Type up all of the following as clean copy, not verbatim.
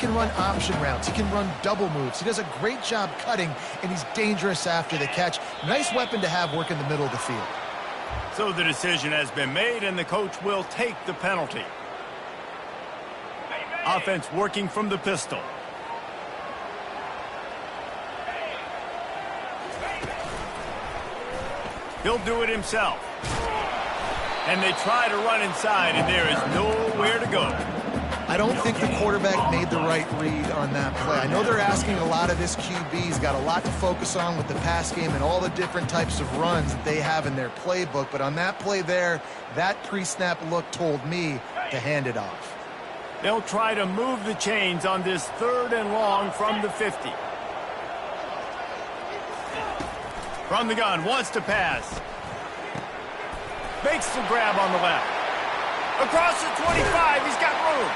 He can run option routes. He can run double moves. He does a great job cutting, and he's dangerous after the catch. Nice weapon to have work in the middle of the field. So the decision has been made, and the coach will take the penalty. Offense working from the pistol. He'll do it himself. And they try to run inside, and there is nowhere to go. I don't think the quarterback made the right read on that play. I know they're asking a lot of this QB. He's got a lot to focus on with the pass game and all the different types of runs that they have in their playbook. But on that play there, that pre-snap look told me to hand it off. They'll try to move the chains on this 3rd and long from the 50. From the gun, wants to pass. Makes the grab on the left. Across the 25, he's got room.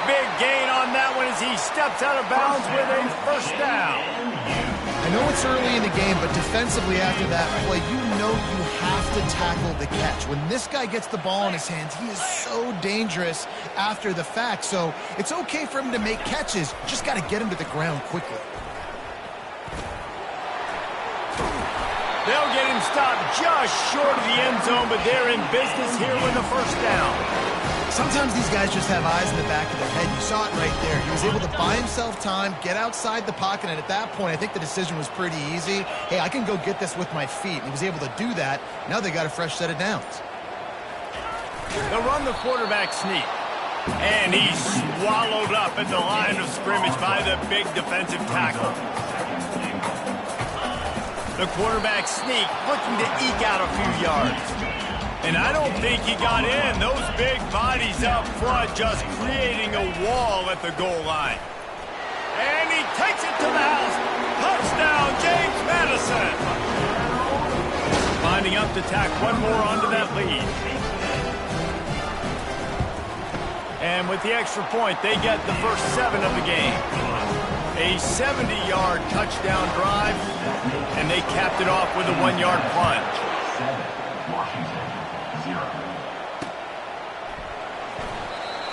Big gain on that one as he steps out of bounds with a first down. I know it's early in the game, but defensively after that play, you know you have to tackle the catch. When this guy gets the ball in his hands, he is so dangerous after the fact. So it's okay for him to make catches. Just got to get him to the ground quickly. They'll get him stopped just short of the end zone, but they're in business here with the first down. Sometimes these guys just have eyes in the back of their head. You saw it right there. He was able to buy himself time, get outside the pocket, and at that point, I think the decision was pretty easy. Hey, I can go get this with my feet. And he was able to do that. Now they got a fresh set of downs. They'll run the quarterback sneak. And he's swallowed up at the line of scrimmage by the big defensive tackle. The quarterback sneak, looking to eke out a few yards. And I don't think he got in. Those big bodies up front just creating a wall at the goal line. And he takes it to the house. Touchdown, James Madison. Lining up to tack one more onto that lead. And with the extra point, they get the first 7 of the game. A 70-yard touchdown drive, and they capped it off with a 1-yard plunge.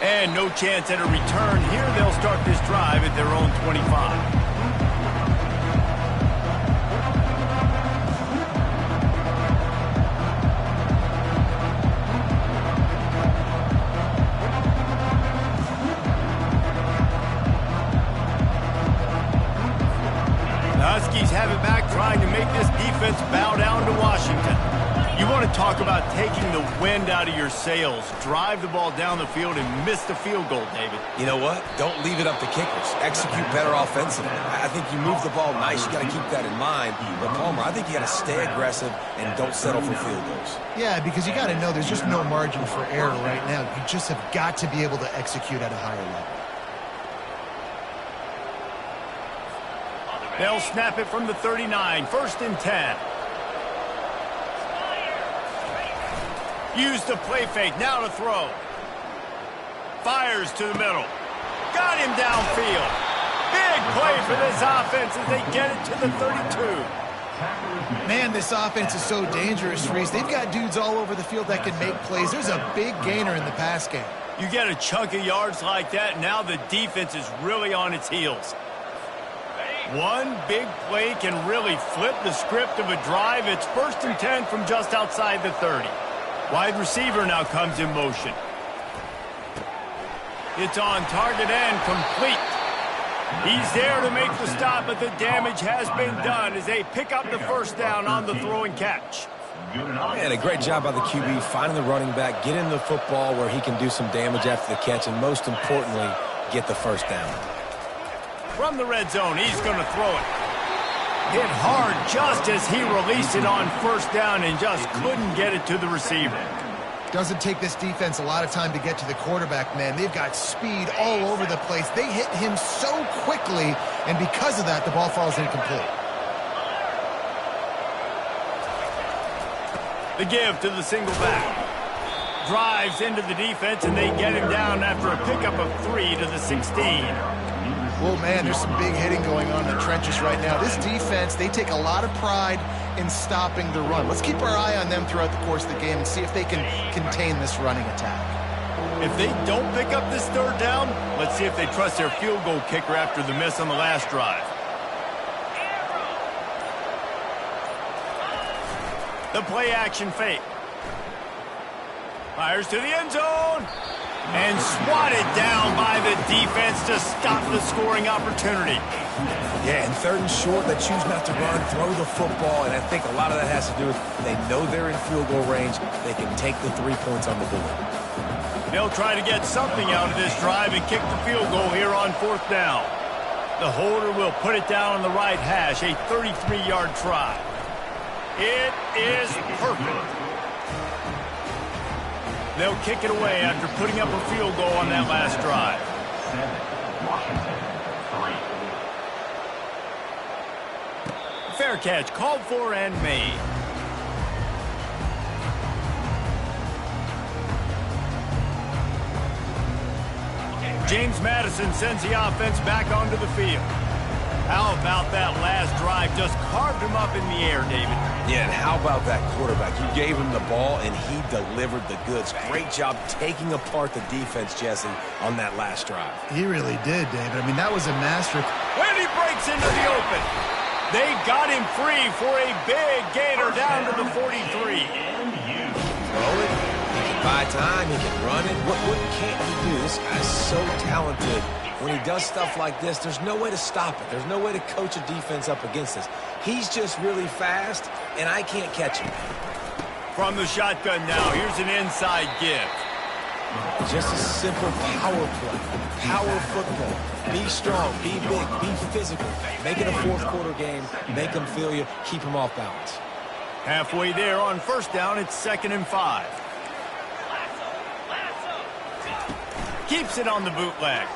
And no chance at a return here. They'll start this drive at their own 25. Huskies have it back, trying to make this defense bow down to Washington. You want to talk about taking the wind out of your sails. Drive the ball down the field and miss the field goal, David. You know what? Don't leave it up to kickers. Execute better offensively. I think you move the ball nice. You got to keep that in mind. But, Palmer, I think you got to stay aggressive and don't settle for field goals. Yeah, because you got to know there's just no margin for error right now. You just have got to be able to execute at a higher level. They'll snap it from the 39, 1st and 10. Use the play fake, now to throw. Fires to the middle. Got him downfield. Big play for this offense as they get it to the 32. Man, this offense is so dangerous, Reese. They've got dudes all over the field that can make plays. There's a big gainer in the pass game. You get a chunk of yards like that, now the defense is really on its heels. One big play can really flip the script of a drive. It's 1st and 10 from just outside the 30. Wide receiver now comes in motion. It's on target and complete. He's there to make the stop, but the damage has been done as they pick up the first down on the throw and catch. Man, a great job by the QB finding the running back, getting the football where he can do some damage after the catch, and most importantly, get the first down. From the red zone, he's going to throw it. Hit hard just as he released it on first down and just couldn't get it to the receiver. Doesn't take this defense a lot of time to get to the quarterback, man. They've got speed all over the place. They hit him so quickly, and because of that, the ball falls incomplete. The give to the single back. Drives into the defense, and they get him down after a pickup of 3 to the 16. Well, man, there's some big hitting going on in the trenches right now. This defense, they take a lot of pride in stopping the run. Let's keep our eye on them throughout the course of the game and see if they can contain this running attack. If they don't pick up this third down, let's see if they trust their field goal kicker after the miss on the last drive. The play action fake. Fires to the end zone. And swatted down by the defense to stop the scoring opportunity. Yeah, and third and short, they choose not to run, throw the football, and I think a lot of that has to do with they know they're in field goal range. They can take the 3 points on the board. They'll try to get something out of this drive and kick the field goal here on 4th down. The holder will put it down on the right hash, a 33-yard try. It is perfect. They'll kick it away after putting up a field goal on that last drive. 7, Washington, 3. Fair catch, called for and made. James Madison sends the offense back onto the field. How about that last drive? Just carved him up in the air, David. Yeah, and how about that quarterback? You gave him the ball, and he delivered the goods. Great job taking apart the defense, Jesse, on that last drive. He really did, David. I mean, that was a master. When he breaks into the open, they got him free for a big gainer down to the 43. Throw it. He can buy time. He can run it. What can't he do? This guy's so talented. When he does stuff like this, there's no way to stop it. There's no way to coach a defense up against this. He's just really fast, and I can't catch him. From the shotgun now, here's an inside give. Just a simple power play. Power football. Be strong, be big, be physical. Make it a 4th quarter game. Make them feel you. Keep them off balance. Halfway there on 1st down, it's 2nd and 5. Keeps it on the bootleg.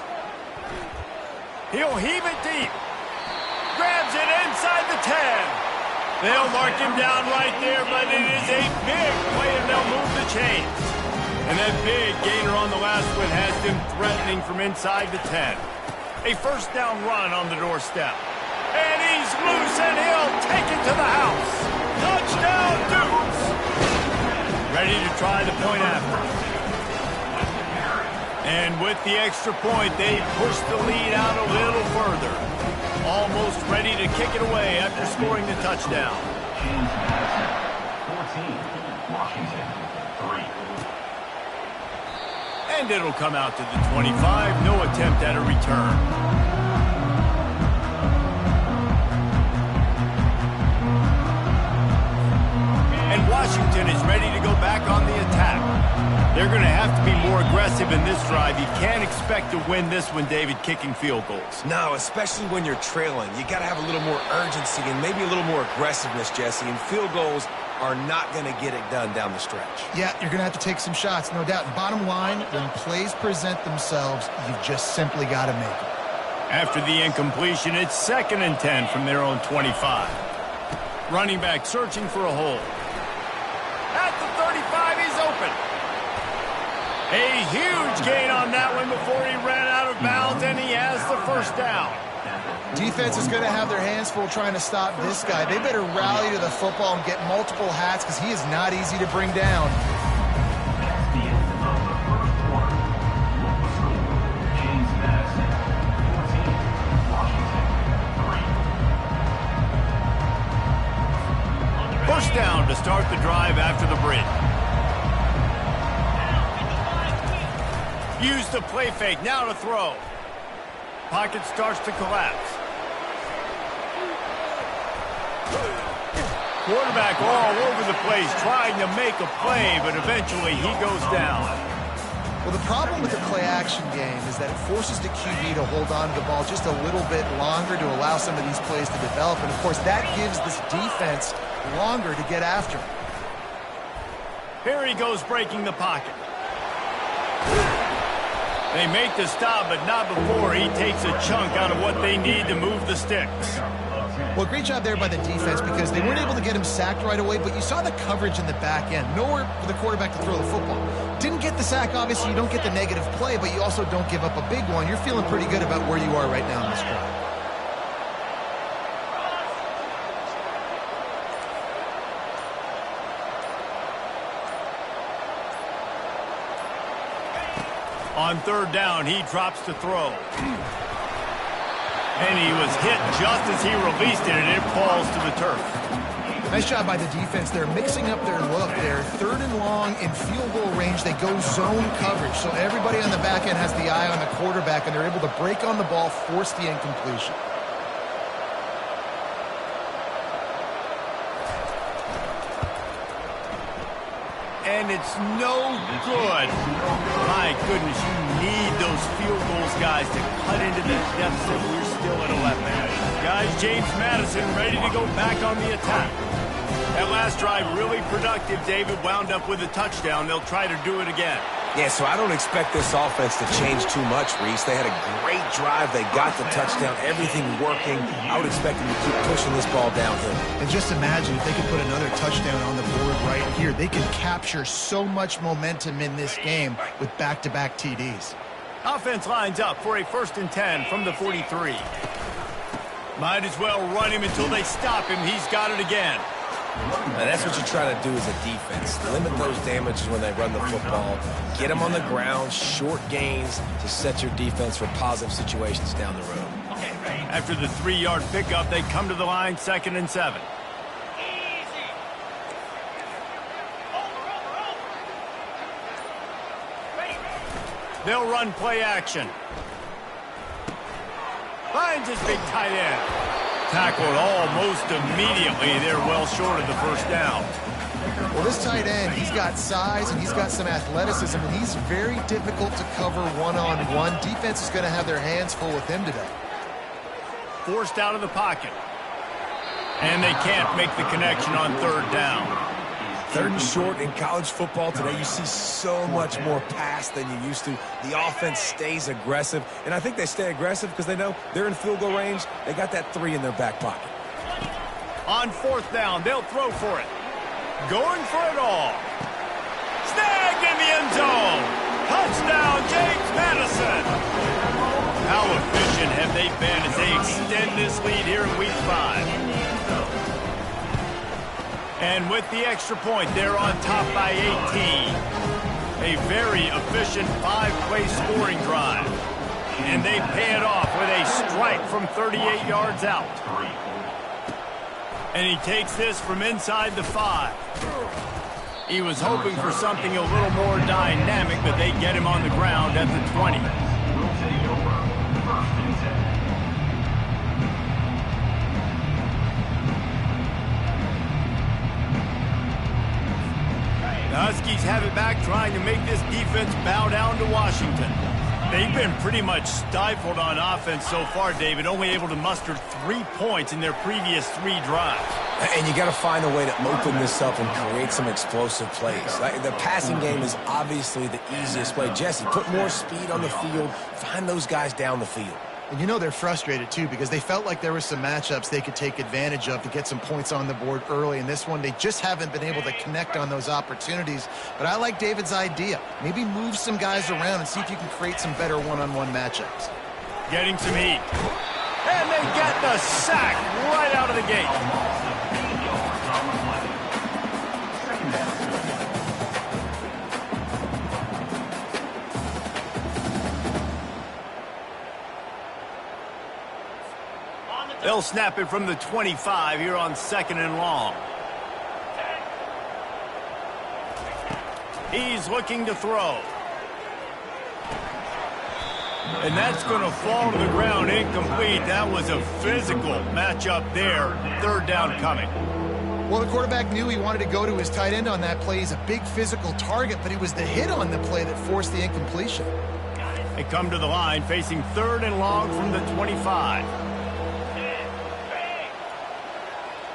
He'll heave it deep. Grabs it inside the 10. They'll mark him down right there, but it is a big play, and they'll move the chains. And that big gainer on the last one has them threatening from inside the 10. A 1st down run on the doorstep. And he's loose, and he'll take it to the house. Touchdown, Dukes! Ready to try the point after. And with the extra point, they push the lead out a little further. Almost ready to kick it away after scoring the touchdown. James Madison, 14, Washington, 3. And it'll come out to the 25. No attempt at a return. And Washington is ready to go back on the attack. They're going to have to be more aggressive in this drive. You can't expect to win this one, David, kicking field goals. No, especially when you're trailing. You got to have a little more urgency and maybe a little more aggressiveness, Jesse. And field goals are not going to get it done down the stretch. Yeah, you're going to have to take some shots, no doubt. And bottom line, when plays present themselves, you've just simply got to make them. After the incompletion, it's 2nd and 10 from their own 25. Running back searching for a hole. At the 35, he's open. A huge gain on that one before he ran out of bounds, and he has the 1st down. Defense is going to have their hands full trying to stop this guy. They better rally to the football and get multiple hats because he is not easy to bring down. First down to start the drive after the bridge. Use the play fake, now to throw. Pocket starts to collapse. Quarterback all over the place, trying to make a play, but eventually he goes down. Well, the problem with the play-action game is that it forces the QB to hold on to the ball just a little bit longer to allow some of these plays to develop. And, of course, that gives this defense longer to get after him. Here he goes breaking the pocket. They make the stop, but not before he takes a chunk out of what they need to move the sticks. Well, great job there by the defense because they weren't able to get him sacked right away, but you saw the coverage in the back end. Nowhere for the quarterback to throw the football. Didn't get the sack, obviously. You don't get the negative play, but you also don't give up a big one. You're feeling pretty good about where you are right now in this drive. On third down, he drops to throw. And he was hit just as he released it, and it falls to the turf. Nice job by the defense. They're mixing up their look. They're third and long in field goal range. They go zone coverage. So everybody on the back end has the eye on the quarterback, and they're able to break on the ball, force the incompletion. And it's no good. My goodness, you need those field goals, guys, to cut into the deficit. We're still at 11. Guys, James Madison ready to go back on the attack. That last drive really productive. David wound up with a touchdown. They'll try to do it again. Yeah, so I don't expect this offense to change too much, Reese. They had a great drive. They got the touchdown. Everything working. I would expect them to keep pushing this ball downhill. And just imagine if they could put another touchdown on the board right here. They can capture so much momentum in this game with back-to-back TDs. Offense lines up for a 1st and 10 from the 43. Might as well run him until they stop him. He's got it again. Now that's what you try to do as a defense. Limit those damages when they run the football. Get them on the ground, short gains to set your defense for positive situations down the road. After the 3-yard pickup, they come to the line, 2nd and 7. They'll run play action. Finds his big tight end. Tackled almost immediately. They're well short of the 1st down. Well, this tight end, he's got size and he's got some athleticism, and he's very difficult to cover one-on-one. Defense is going to have their hands full with him today. Forced out of the pocket. And they can't make the connection on 3rd down. 3rd and short in college football today, you see so much more pass than you used to. The offense stays aggressive, and I think they stay aggressive because they know they're in field goal range. They got that 3 in their back pocket. On 4th down, they'll throw for it. Going for it all. Snagged in the end zone. Touchdown, James Madison. How efficient have they been as they extend this lead here in Week 5? And with the extra point, they're on top by 18. A very efficient 5-play scoring drive. And they pay it off with a strike from 38 yards out. And he takes this from inside the 5. He was hoping for something a little more dynamic, but they get him on the ground at the 20. The Huskies have it back, trying to make this defense bow down to Washington. They've been pretty much stifled on offense so far, David, only able to muster 3 points in their previous 3 drives. And you got to find a way to open this up and create some explosive plays. The passing game is obviously the easiest way. Jesse, put more speed on the field. Find those guys down the field. And you know they're frustrated, too, because they felt like there were some matchups they could take advantage of to get some points on the board early. In this one, they just haven't been able to connect on those opportunities. But I like David's idea. Maybe move some guys around and see if you can create some better one-on-one matchups. Getting some heat. And they get the sack right out of the gate. They'll snap it from the 25 here on 2nd and long. He's looking to throw. And that's going to fall to the ground incomplete. That was a physical matchup there. 3rd down coming. Well, the quarterback knew he wanted to go to his tight end on that play. He's a big physical target, but it was the hit on the play that forced the incompletion. They come to the line facing 3rd and long from the 25.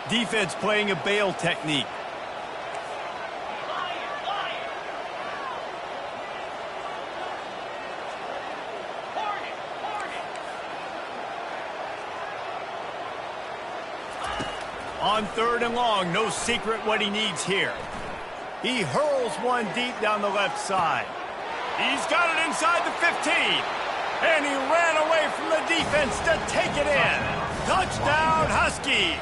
Defense playing a bail technique. On 3rd and long, no secret what he needs here. He hurls one deep down the left side. He's got it inside the 15. And he ran away from the defense to take it in. Touchdown, Huskies.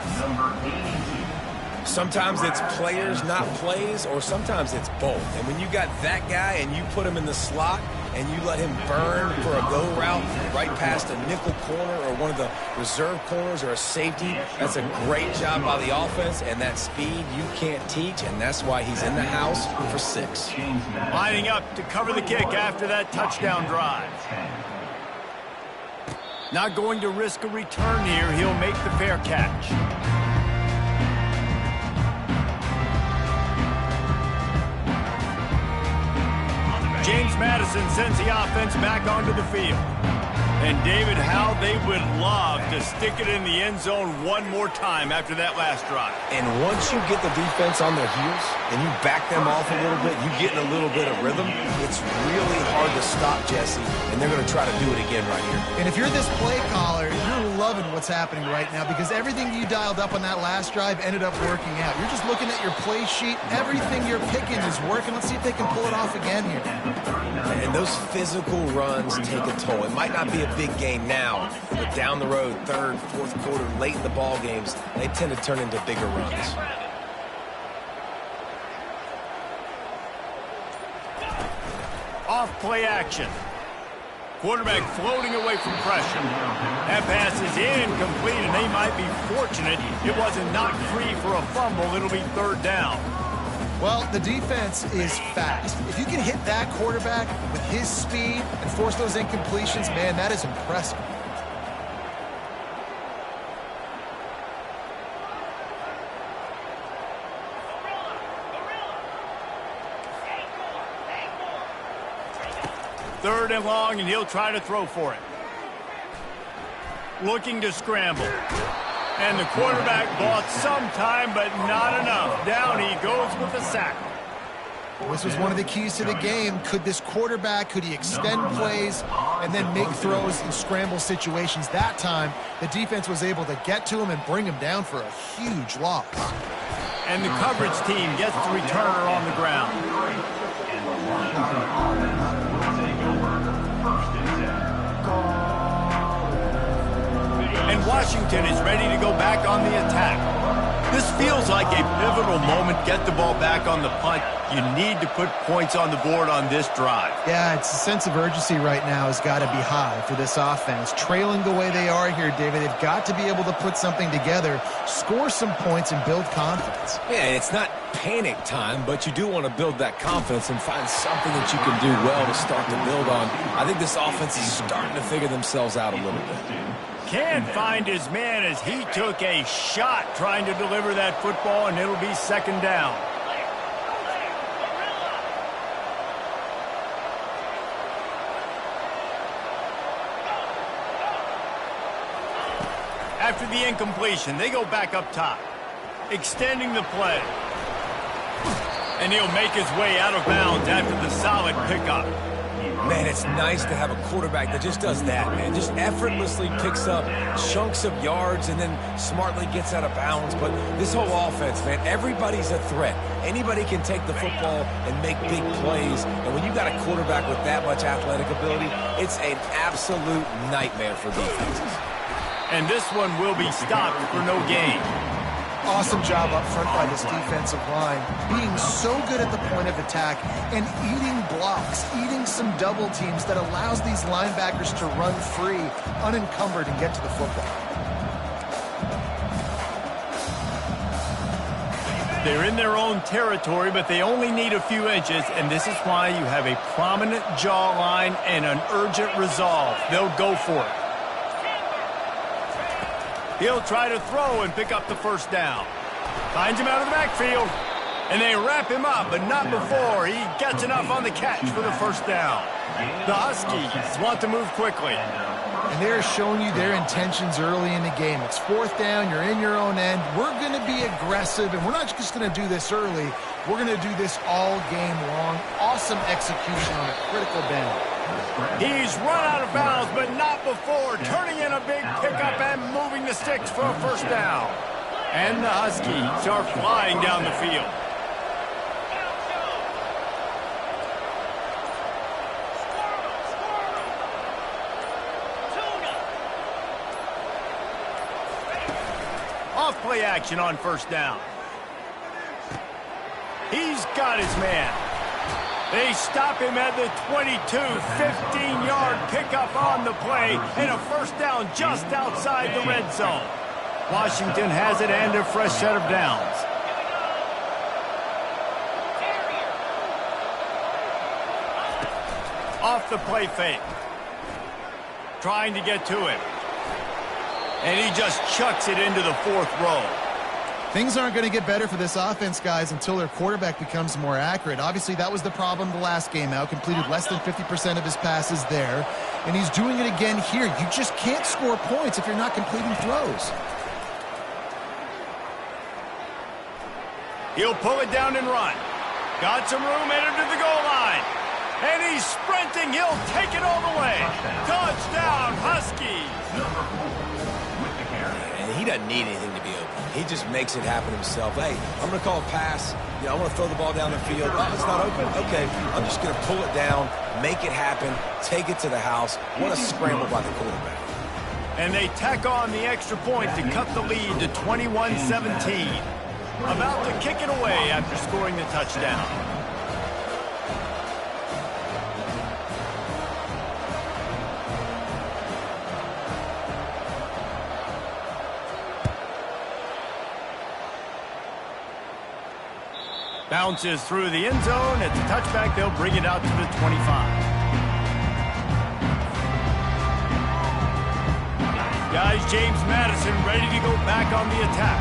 Sometimes it's players, not plays, or sometimes it's both. And when you got that guy and you put him in the slot and you let him burn for a go route right past a nickel corner or one of the reserve corners or a safety, that's a great job by the offense, and that speed you can't teach, and that's why he's in the house for 6. Lining up to cover the kick after that touchdown drive. Not going to risk a return here. He'll make the fair catch. James Madison sends the offense back onto the field. And David, how they would love to stick it in the end zone one more time after that last drive. And once you get the defense on their heels and you back them off a little bit, you get in a little bit of rhythm, it's really hard to stop Jesse, and they're going to try to do it again right here. And if you're this play caller, you're loving what's happening right now because everything you dialed up on that last drive ended up working out. You're just looking at your play sheet. Everything you're picking is working. Let's see if they can pull it off again here. And those physical runs take a toll. It might not be a big game now, but down the road, third, fourth quarter, late in the ball games, they tend to turn into bigger runs. Off play action. Quarterback floating away from pressure. That pass is incomplete, and they might be fortunate it wasn't knocked free for a fumble. It'll be 3rd down. Well, the defense is fast. If you can hit that quarterback with his speed and force those incompletions, man, that is impressive. Third and long, and he'll try to throw for it. Looking to scramble. And the quarterback bought some time, but not enough. Down he goes with the sack. This was one of the keys to the game. Could this quarterback, could he extend plays and then make throws in scramble situations? That time, the defense was able to get to him and bring him down for a huge loss. And the coverage team gets the returner on the ground. And Washington is ready to go back on the attack. This feels like a pivotal moment. Get the ball back on the punt. You need to put points on the board on this drive. Yeah, it's a sense of urgency right now has got to be high for this offense. Trailing the way they are here, David, they've got to be able to put something together, score some points, and build confidence. Yeah, it's not panic time, but you do want to build that confidence and find something that you can do well to start to build on. I think this offense is starting to figure themselves out a little bit. Can't find his man as he took a shot trying to deliver that football, and it'll be 2nd down. After the incompletion, they go back up top, extending the play. And he'll make his way out of bounds after the solid pickup. Man, it's nice to have a quarterback that just does that, man. Just effortlessly picks up chunks of yards and then smartly gets out of bounds. But this whole offense, man, everybody's a threat. Anybody can take the football and make big plays. And when you've got a quarterback with that much athletic ability, it's an absolute nightmare for defenses. And this one will be stopped for no gain. Awesome job up front by this defensive line, being so good at the point of attack and eating blocks, eating some double teams that allows these linebackers to run free, unencumbered, and get to the football. They're in their own territory, but they only need a few inches, and this is why you have a prominent jawline and an urgent resolve. They'll go for it. He'll try to throw and pick up the 1st down. Finds him out of the backfield. And they wrap him up, but not before he gets enough on the catch for the 1st down. The Huskies want to move quickly. And they're showing you their intentions early in the game. It's 4th down. You're in your own end. We're going to be aggressive, and we're not just going to do this early. We're going to do this all game long. Awesome execution on a critical bend. He's run out of bounds, but not before turning in a big pickup and moving the sticks for a 1st down. And the Huskies are flying down the field. Off play action on 1st down. He's got his man. They stop him at the 22, 15-yard pickup on the play, and a first down just outside the red zone. Washington has it and a fresh set of downs. Off the play fake. Trying to get to it. And he just chucks it into the fourth row. Things aren't going to get better for this offense, guys, until their quarterback becomes more accurate. Obviously, that was the problem the last game out. Completed less than 50% of his passes there. And he's doing it again here. You just can't score points if you're not completing throws. He'll pull it down and run. Got some room, headed to the goal line. And he's sprinting. He'll take it all the way. Touchdown, Huskies. And he doesn't need anything to be open. He just makes it happen himself. Hey, I'm going to call a pass. I want to throw the ball down the field. Oh, it's not open? Okay. I'm just going to pull it down, make it happen, take it to the house. What a scramble by the quarterback. And they tack on the extra point to cut the lead to 21-17. About to kick it away after scoring the touchdown. Bounces through the end zone. At the touchback, they'll bring it out to the 25. Guys, James Madison ready to go back on the attack.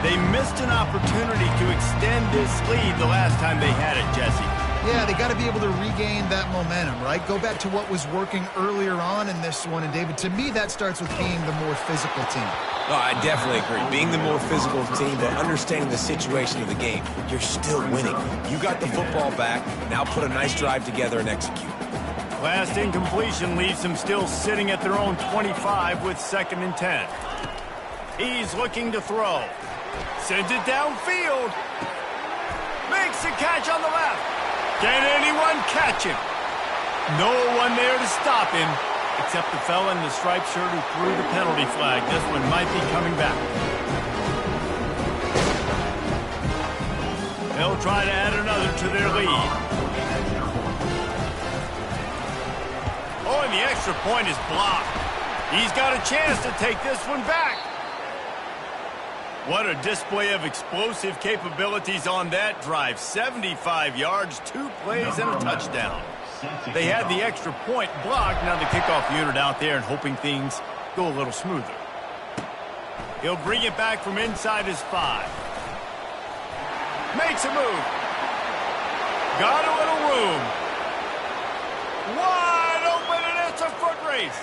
They missed an opportunity to extend this lead the last time they had it, Jesse. Yeah, they got to be able to regain that momentum, right? Go back to what was working earlier on in this one. And, David, to me, that starts with being the more physical team. Oh, I definitely agree. Being the more physical team, but understanding the situation of the game, you're still winning. You got the football back. Now put a nice drive together and execute. Last incompletion leaves them still sitting at their own 25 with 2nd and 10. He's looking to throw. Sends it downfield. Makes a catch on the left. Can anyone catch him? No one there to stop him, except the fella in the striped shirt who threw the penalty flag. This one might be coming back. They'll try to add another to their lead. Oh, and the extra point is blocked. He's got a chance to take this one back. What a display of explosive capabilities on that drive. 75 yards, 2 plays, and a touchdown. They had the extra point blocked. Now the kickoff unit out there and hoping things go a little smoother. He'll bring it back from inside his 5. Makes a move. Got a little room. Wide open, and it's a foot race.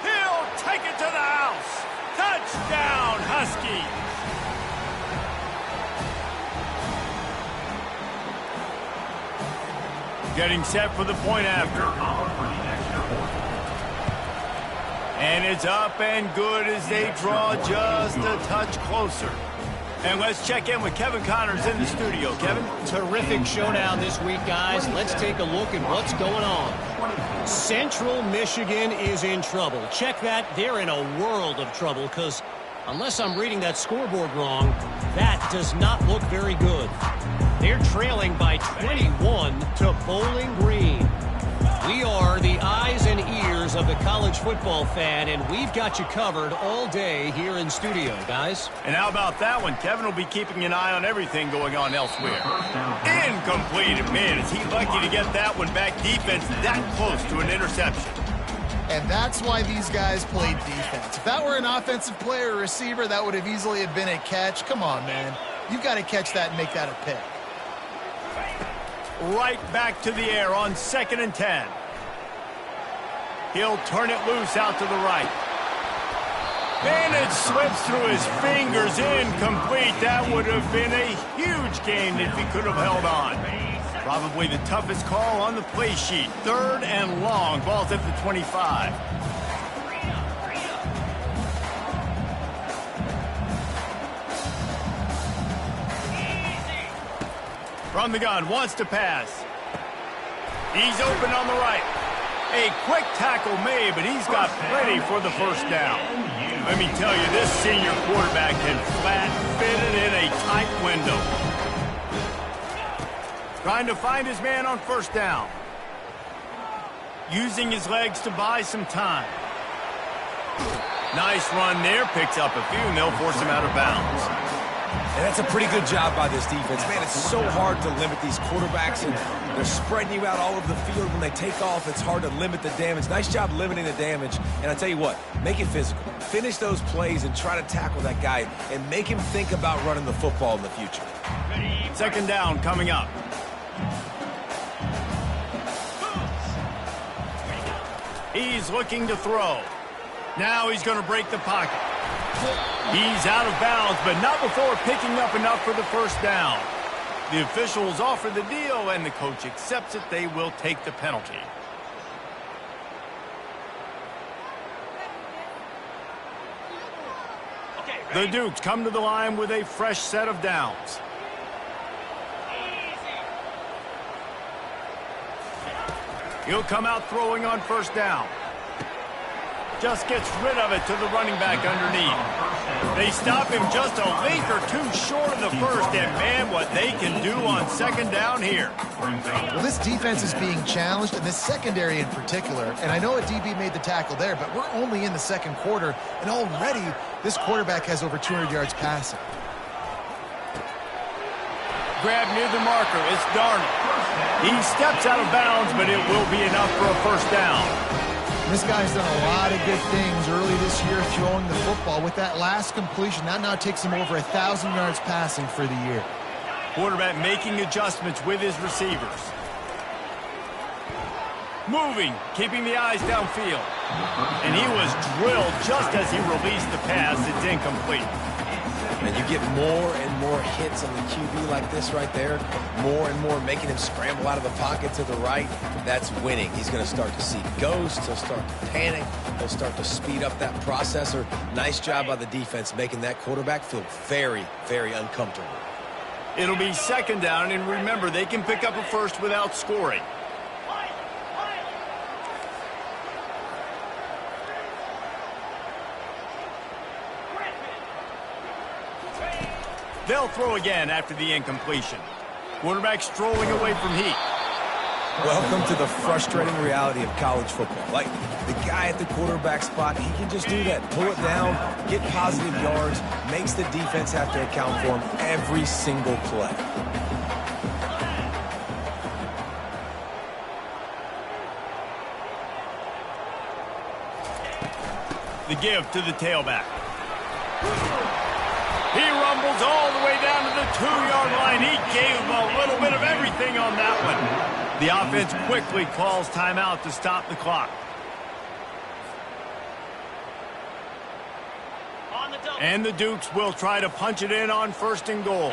He'll take it to the house. Touchdown, Huskies. Getting set for the point after. And it's up and good as they draw just a touch closer. And let's check in with Kevin Connors in the studio. Kevin? Terrific showdown this week, guys. Let's take a look at what's going on. Central Michigan is in trouble. Check that. They're in a world of trouble because unless I'm reading that scoreboard wrong, that does not look very good. They're trailing by 21 to Bowling Green. We are the eyes and ears of the college football fan, and we've got you covered all day here in studio, guys. And how about that one? Kevin will be keeping an eye on everything going on elsewhere. Incomplete. Man, is he lucky to get that one back. Defense that close to an interception. And that's why these guys played defense. If that were an offensive player or receiver, that would have easily have been a catch. Come on, man. You've got to catch that and make that a pick. Right back to the air on 2nd and 10. He'll turn it loose out to the right. And it slips through his fingers. Incomplete. That would have been a huge gain if he could have held on. Probably the toughest call on the play sheet. 3rd and long. Ball's at the 25. From the gun, wants to pass. He's open on the right. A quick tackle made, but he's got plenty for the first down. Let me tell you, this senior quarterback can flat fit it in a tight window. Trying to find his man on first down. Using his legs to buy some time. Nice run there. Picks up a few, and they'll force him out of bounds. And that's a pretty good job by this defense. Man, it's so hard to limit these quarterbacks, and they're spreading you out all over the field. When they take off, it's hard to limit the damage. Nice job limiting the damage. And I tell you what, make it physical. Finish those plays and try to tackle that guy and make him think about running the football in the future. Second down coming up. He's looking to throw. Now he's going to break the pocket. He's out of bounds, but not before picking up enough for the first down. The officials offer the deal, and the coach accepts it. They will take the penalty. The Dukes come to the line with a fresh set of downs. He'll come out throwing on first down. Just gets rid of it to the running back underneath. They stop him just a length or two short of the first, and man, what they can do on second down here. Well, this defense is being challenged, and this secondary in particular, and I know a DB made the tackle there, but we're only in the second quarter, and already this quarterback has over 200 yards passing. Grab near the marker. It's Darnold. He steps out of bounds, but it will be enough for a first down. This guy's done a lot of good things early this year throwing the football. With that last completion, that now takes him over 1,000 yards passing for the year. Quarterback making adjustments with his receivers. Moving, keeping the eyes downfield. And he was drilled just as he released the pass. It's incomplete. And you get more and more hits on the QB like this right there, more and more making him scramble out of the pocket to the right. That's winning. He's going to start to see ghosts. He'll start to panic. He'll start to speed up that processor. Nice job by the defense making that quarterback feel very, very uncomfortable. It'll be second down, and remember, they can pick up a first without scoring. They'll throw again after the incompletion. Quarterback strolling away from heat. Welcome to the frustrating reality of college football. Like, the guy at the quarterback spot, he can just do that. Pull it down, get positive yards, makes the defense have to account for him every single play. The give to the tailback. He rumbles all the way down to the 2-yard line. He gave him a little bit of everything on that one. The offense quickly calls timeout to stop the clock. And the Dukes will try to punch it in on first and goal.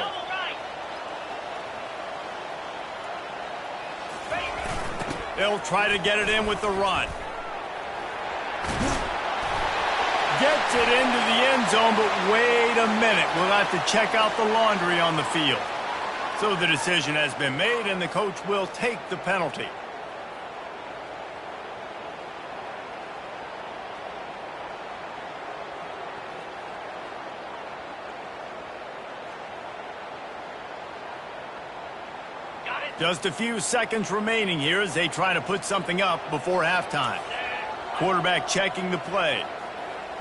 They'll try to get it in with the run. Gets it into the end zone, but wait a minute. We'll have to check out the laundry on the field. So the decision has been made, and the coach will take the penalty. Just a few seconds remaining here as they try to put something up before halftime. Quarterback checking the play.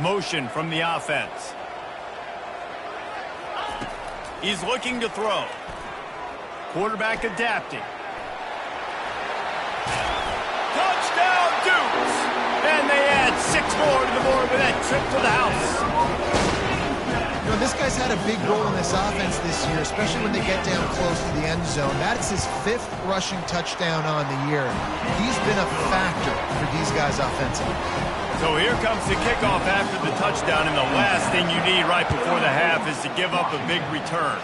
Motion from the offense. He's looking to throw. Quarterback adapting. Touchdown, Dukes! And they add 6 more to the board with that trip to the house. You know, this guy's had a big role in this offense this year, especially when they get down close to the end zone. That's his 5th rushing touchdown on the year. He's been a factor for these guys offensively. So here comes the kickoff after the touchdown, and the last thing you need right before the half is to give up a big return.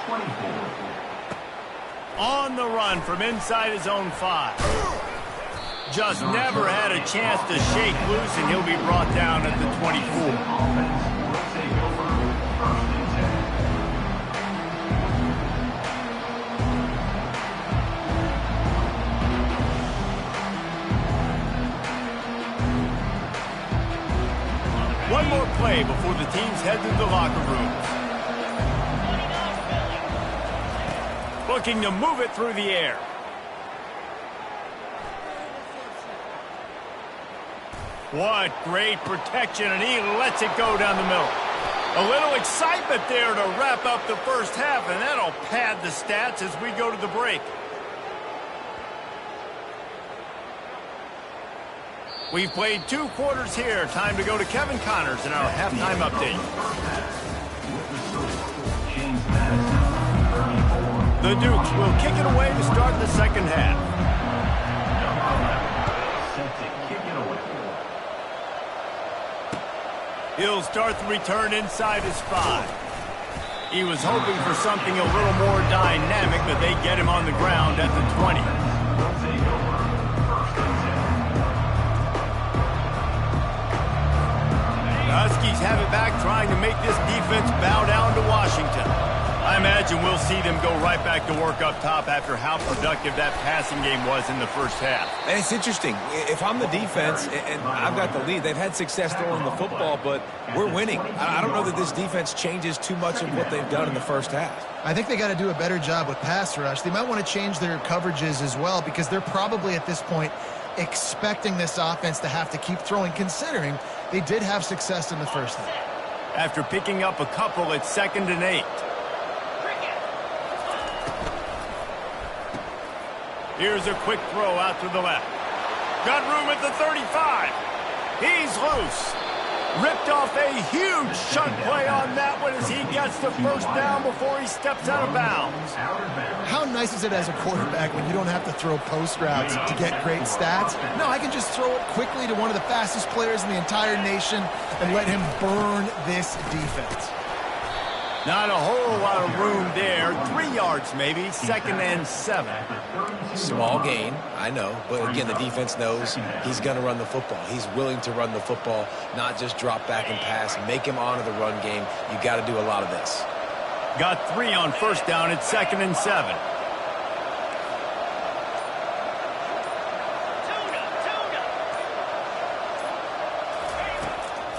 On the run from inside his own 5. Just never had a chance to shake loose, and he'll be brought down at the 24. One more play before the teams head to the locker rooms. Looking to move it through the air. What great protection, and he lets it go down the middle. A little excitement there to wrap up the first half, and that'll pad the stats as we go to the break. We've played 2 quarters here. Time to go to Kevin Connors in our halftime update. The Dukes will kick it away to start the second half. He'll start the return inside his 5. He was hoping for something a little more dynamic, but they get him on the ground at the 20. The Huskies have it back, trying to make this defense bow down to Washington. I imagine we'll see them go right back to work up top after how productive that passing game was in the first half. And it's interesting. If I'm the defense and I've got the lead, they've had success throwing the football, but we're winning. I don't know that this defense changes too much of what they've done in the first half. I think they got to do a better job with pass rush. They might want to change their coverages as well, because they're probably at this point expecting this offense to have to keep throwing, considering they did have success in the first half. After picking up a couple, it's 2nd and 8. Here's a quick throw out to the left. Got room at the 35. He's loose. Ripped off a huge shunt play on that one as he gets the first down before he steps out of bounds. How nice is it as a quarterback when you don't have to throw post routes to get great stats? No, I can just throw it quickly to one of the fastest players in the entire nation and let him burn this defense. Not a whole lot of room there. 3 yards maybe. 2nd and 7. Small gain, I know. But again, the defense knows he's going to run the football. He's willing to run the football, not just drop back and pass. Make him honor the run game. You got to do a lot of this. Got 3 on first down. It's 2nd and 7.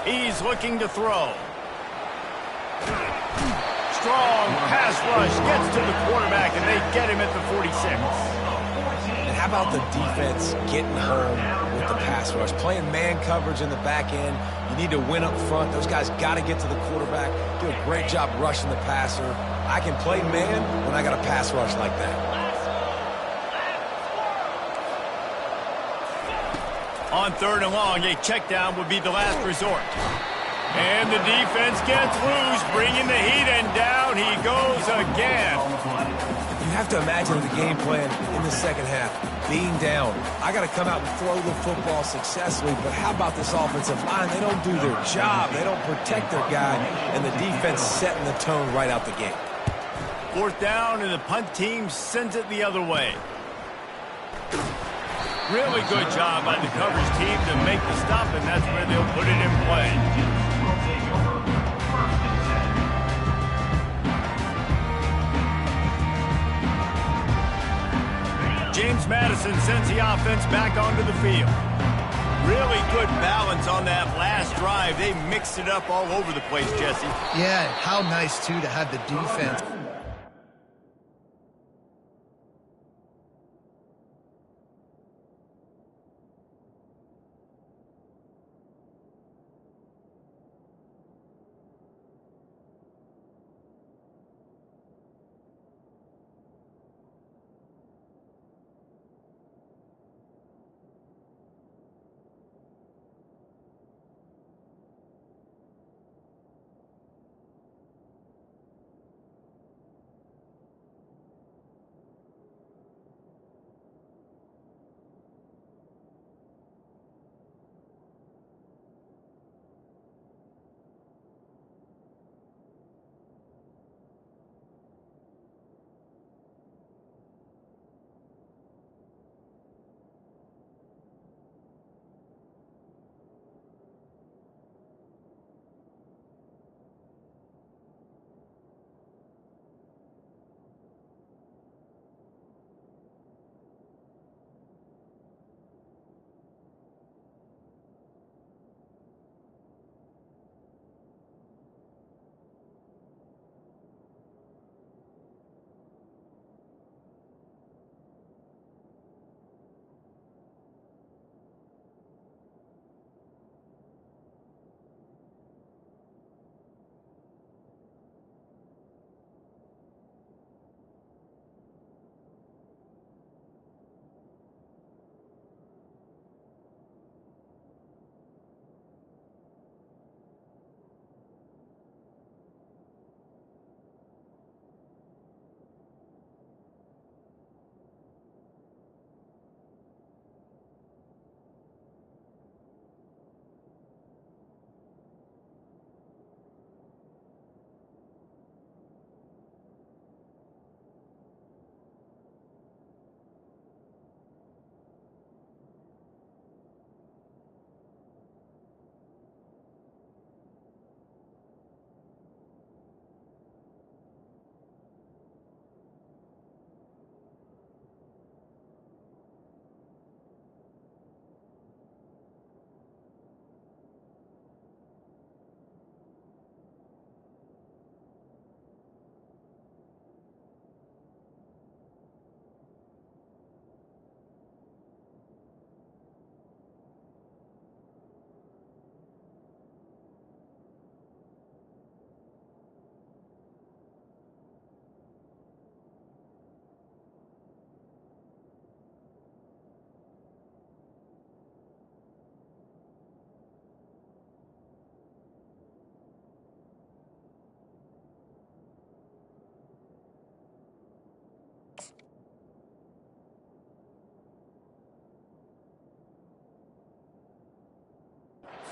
He's looking to throw. Strong pass rush gets to the quarterback, and they get him at the 46. And how about the defense getting home with the pass rush? Playing man coverage in the back end. You need to win up front. Those guys got to get to the quarterback. Do a great job rushing the passer. I can play man when I got a pass rush like that. On 3rd and long, a check down would be the last resort. And the defense gets loose, bringing the heat, and down he goes again. You have to imagine the game plan in the second half. Being down, I got to come out and throw the football successfully, but how about this offensive line? They don't do their job. They don't protect their guy, and the defense setting the tone right out the gate. 4th down, and the punt team sends it the other way. Really good job by the coverage team to make the stop, and that's where they'll put it in play. James Madison sends the offense back onto the field. Really good balance on that last drive. They mixed it up all over the place, Jesse. Yeah, how nice, too, to have the defense.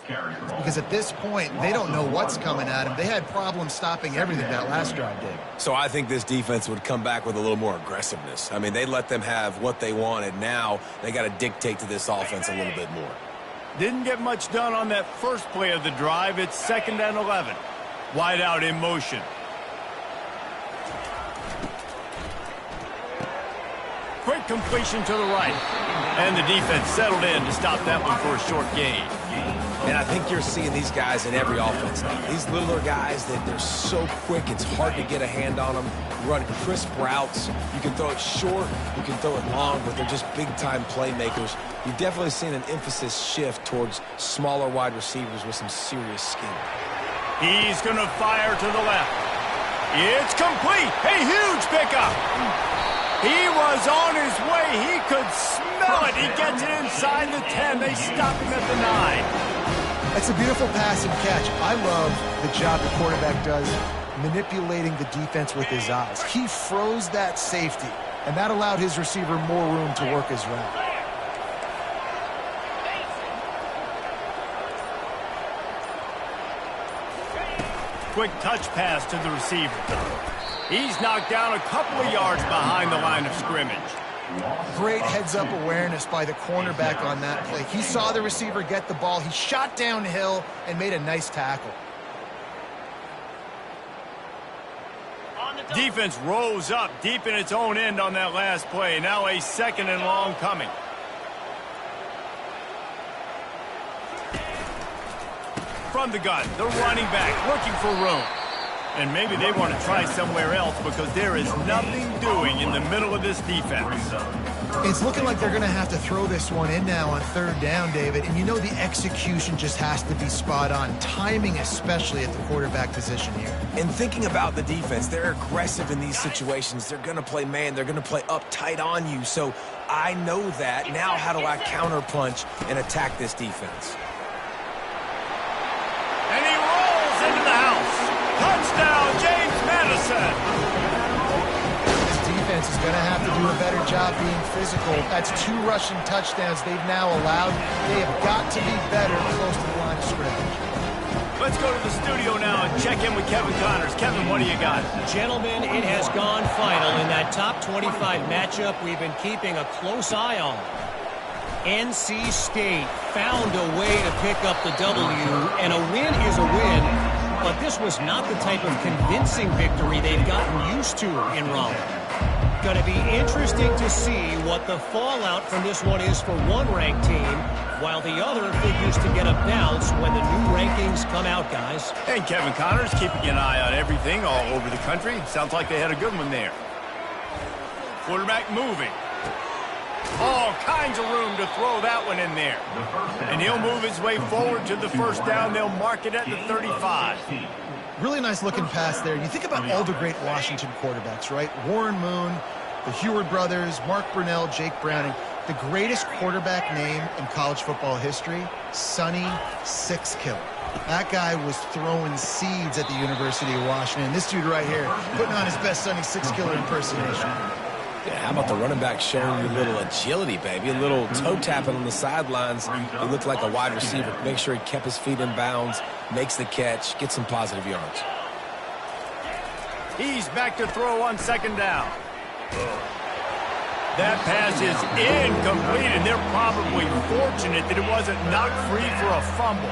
Because at this point, they don't know what's coming at them. They had problems stopping everything that last drive did. So I think this defense would come back with a little more aggressiveness. I mean, they let them have what they wanted. Now they got to dictate to this offense a little bit more. Didn't get much done on that first play of the drive. It's 2nd and 11. Wide out in motion. Quick completion to the right. And the defense settled in to stop that one for a short gain. And I think you're seeing these guys in every offense now. These littler guys, they're so quick, it's hard to get a hand on them. Run crisp routes. You can throw it short, you can throw it long, but they're just big-time playmakers. You've definitely seen an emphasis shift towards smaller wide receivers with some serious skill. He's going to fire to the left. It's complete. A huge pickup. He was on his way. He could smell it. He gets it inside the 10. They stop him at the 9. That's a beautiful pass and catch. I love the job the quarterback does manipulating the defense with his eyes. He froze that safety, and that allowed his receiver more room to work his route. Quick touch pass to the receiver. He's knocked down a couple of yards behind the line of scrimmage. Great heads-up awareness by the cornerback on that play. He saw the receiver get the ball. He shot downhill and made a nice tackle. Defense rose up deep in its own end on that last play. Now a 2nd and long coming. From the gun, the running back looking for room. And maybe they want to try somewhere else because there is nothing doing in the middle of this defense. It's looking like they're going to have to throw this one in now on 3rd down, David. And you know the execution just has to be spot on. Timing especially at the quarterback position here. And thinking about the defense, they're aggressive in these situations. They're going to play man. They're going to play up tight on you. So I know that. Now how do I counterpunch and attack this defense? And he rolls into the house. Touchdown, James Madison. This defense is going to have to do a better job being physical. That's 2 rushing touchdowns they've now allowed. They have got to be better close to the line of scrimmage. Let's go to the studio now and check in with Kevin Connors. Kevin, what do you got? Gentlemen, it has gone final in that top 25 matchup we've been keeping a close eye on. NC State found a way to pick up the W, and a win is a win, but this was not the type of convincing victory they've gotten used to in Raleigh. Going to be interesting to see what the fallout from this one is for one ranked team, while the other figures to get a bounce when the new rankings come out, guys. And Kevin Connors keeping an eye on everything all over the country. Sounds like they had a good one there. Quarterback moving. All kinds of room to throw that one in there. And he'll move his way forward to the 1st down. They'll mark it at the 35. Really nice looking pass there. You think about all the great Washington quarterbacks, right? Warren Moon, the Heward brothers, Mark Brunell, Jake Browning. The greatest quarterback name in college football history, Sonny Sixkiller. That guy was throwing seeds at the University of Washington. This dude right here, putting on his best Sonny Sixkiller impersonation. Yeah, how about the running back showing you a little agility, baby? A little toe tapping on the sidelines. He looked like a wide receiver. Make sure he kept his feet in bounds, makes the catch, gets some positive yards. He's back to throw on 2nd down. That pass is incomplete, and they're probably fortunate that it wasn't knocked free for a fumble.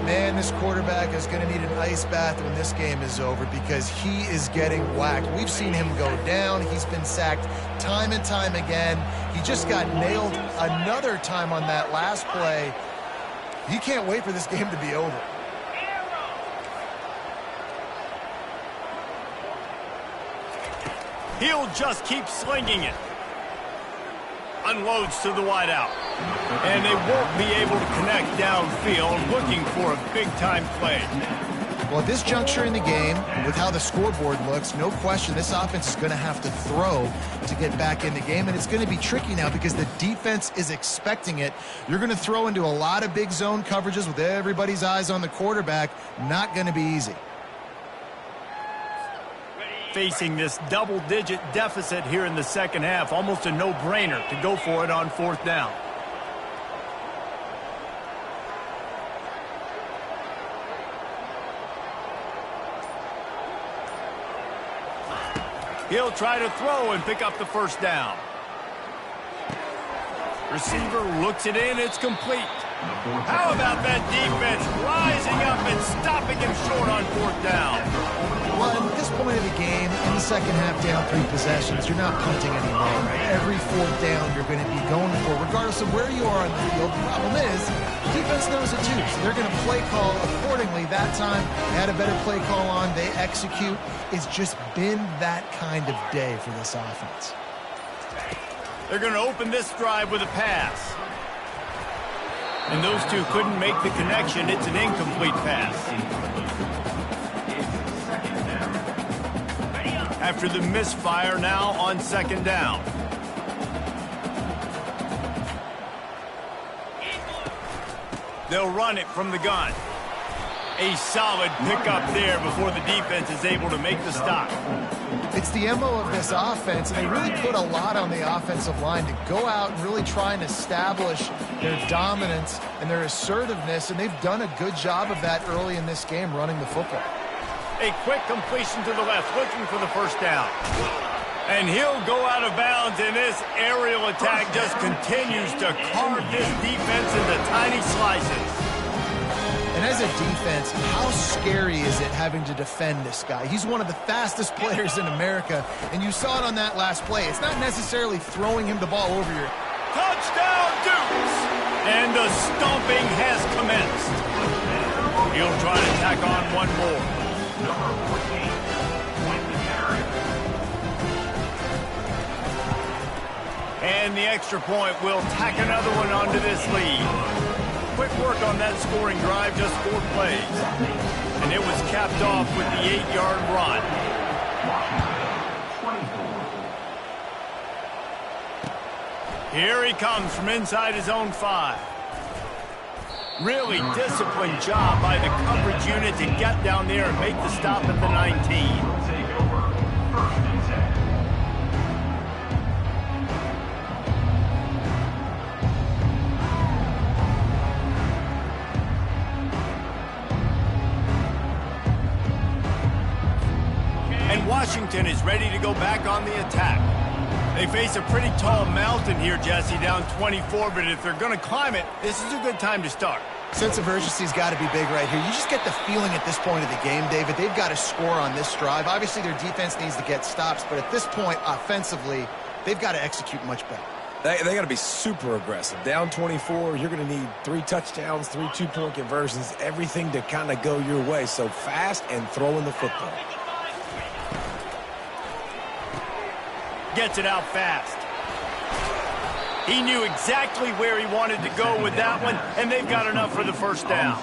Man, this quarterback is going to need an ice bath when this game is over because he is getting whacked. We've seen him go down. He's been sacked time and time again. He just got nailed another time on that last play. He can't wait for this game to be over. He'll just keep slinging it. Unloads to the wideout. And they won't be able to connect downfield, looking for a big-time play. Well, at this juncture in the game, with how the scoreboard looks, no question this offense is going to have to throw to get back in the game, and it's going to be tricky now because the defense is expecting it. You're going to throw into a lot of big zone coverages with everybody's eyes on the quarterback. Not going to be easy. Facing this double-digit deficit here in the 2nd half, almost a no-brainer to go for it on 4th down. He'll try to throw and pick up the first down. Receiver looks it in. It's complete. How about that defense rising up and stopping him short on fourth down? Well, at this point of the game, in the second half, down 3 possessions, you're not punting anymore. Every fourth down you're going to be going for, regardless of where you are on the field. The problem is, defense knows it too, so they're going to play call accordingly. That time, they had a better play call on. They execute. It's just been that kind of day for this offense. They're going to open this drive with a pass. And those two couldn't make the connection. It's an incomplete pass. After the misfire, now on second down. They'll run it from the gun. A solid pickup there before the defense is able to make the stop. It's the MO of this offense, and they really put a lot on the offensive line to go out and really try and establish their dominance and their assertiveness, and they've done a good job of that early in this game running the football. A quick completion to the left, looking for the first down. And he'll go out of bounds, and this aerial attack just continues to carve this defense into tiny slices. And as a defense, how scary is it having to defend this guy? He's one of the fastest players in America, and you saw it on that last play. It's not necessarily throwing him the ball over your... Touchdown, Dukes! And the stomping has commenced. He'll try to tack on one more. And the extra point will tack another one onto this lead. Quick work on that scoring drive, just 4 plays. And it was capped off with the 8-yard run. Here he comes from inside his own 5. Really disciplined job by the coverage unit to get down there and make the stop at the 19. Washington is ready to go back on the attack. They face a pretty tall mountain here, Jesse, down 24, but if they're going to climb it, this is a good time to start. Sense of urgency's got to be big right here. You just get the feeling at this point of the game, David, they've got to score on this drive. Obviously, their defense needs to get stops, but at this point, offensively, they've got to execute much better. They got to be super aggressive. Down 24, you're going to need 3 touchdowns, 3 two-point conversions, everything to kind of go your way. So fast and throwing the football. Gets it out fast. He knew exactly where he wanted to go with that one, and they've got enough for the first down.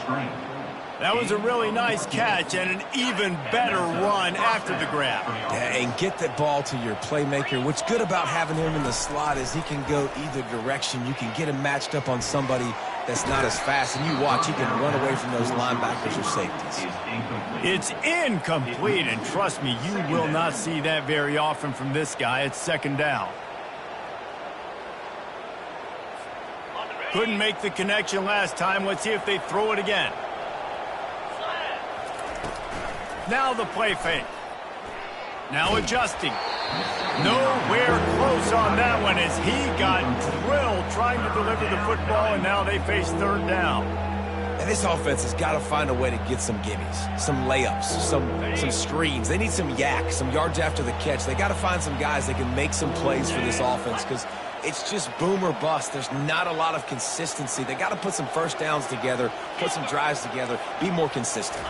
That was a really nice catch and an even better run after the grab. Yeah, and get the ball to your playmaker. What's good about having him in the slot is he can go either direction. You can get him matched up on somebody that's not as fast, and you watch, he can run away from those linebackers or safeties. It's incomplete, and trust me, you will not see that very often from this guy. It's second down. Couldn't make the connection last time. Let's see if they throw it again. Now the play fake. Now adjusting. Nowhere close on that one as he got drilled trying to deliver the football, and now they face third down. And this offense has got to find a way to get some gimmies, some layups, some screens. They need some yak, some yards after the catch. They got to find some guys that can make some plays for this offense because it's just boom or bust. There's not a lot of consistency. They got to put some first downs together, put some drives together, be more consistent.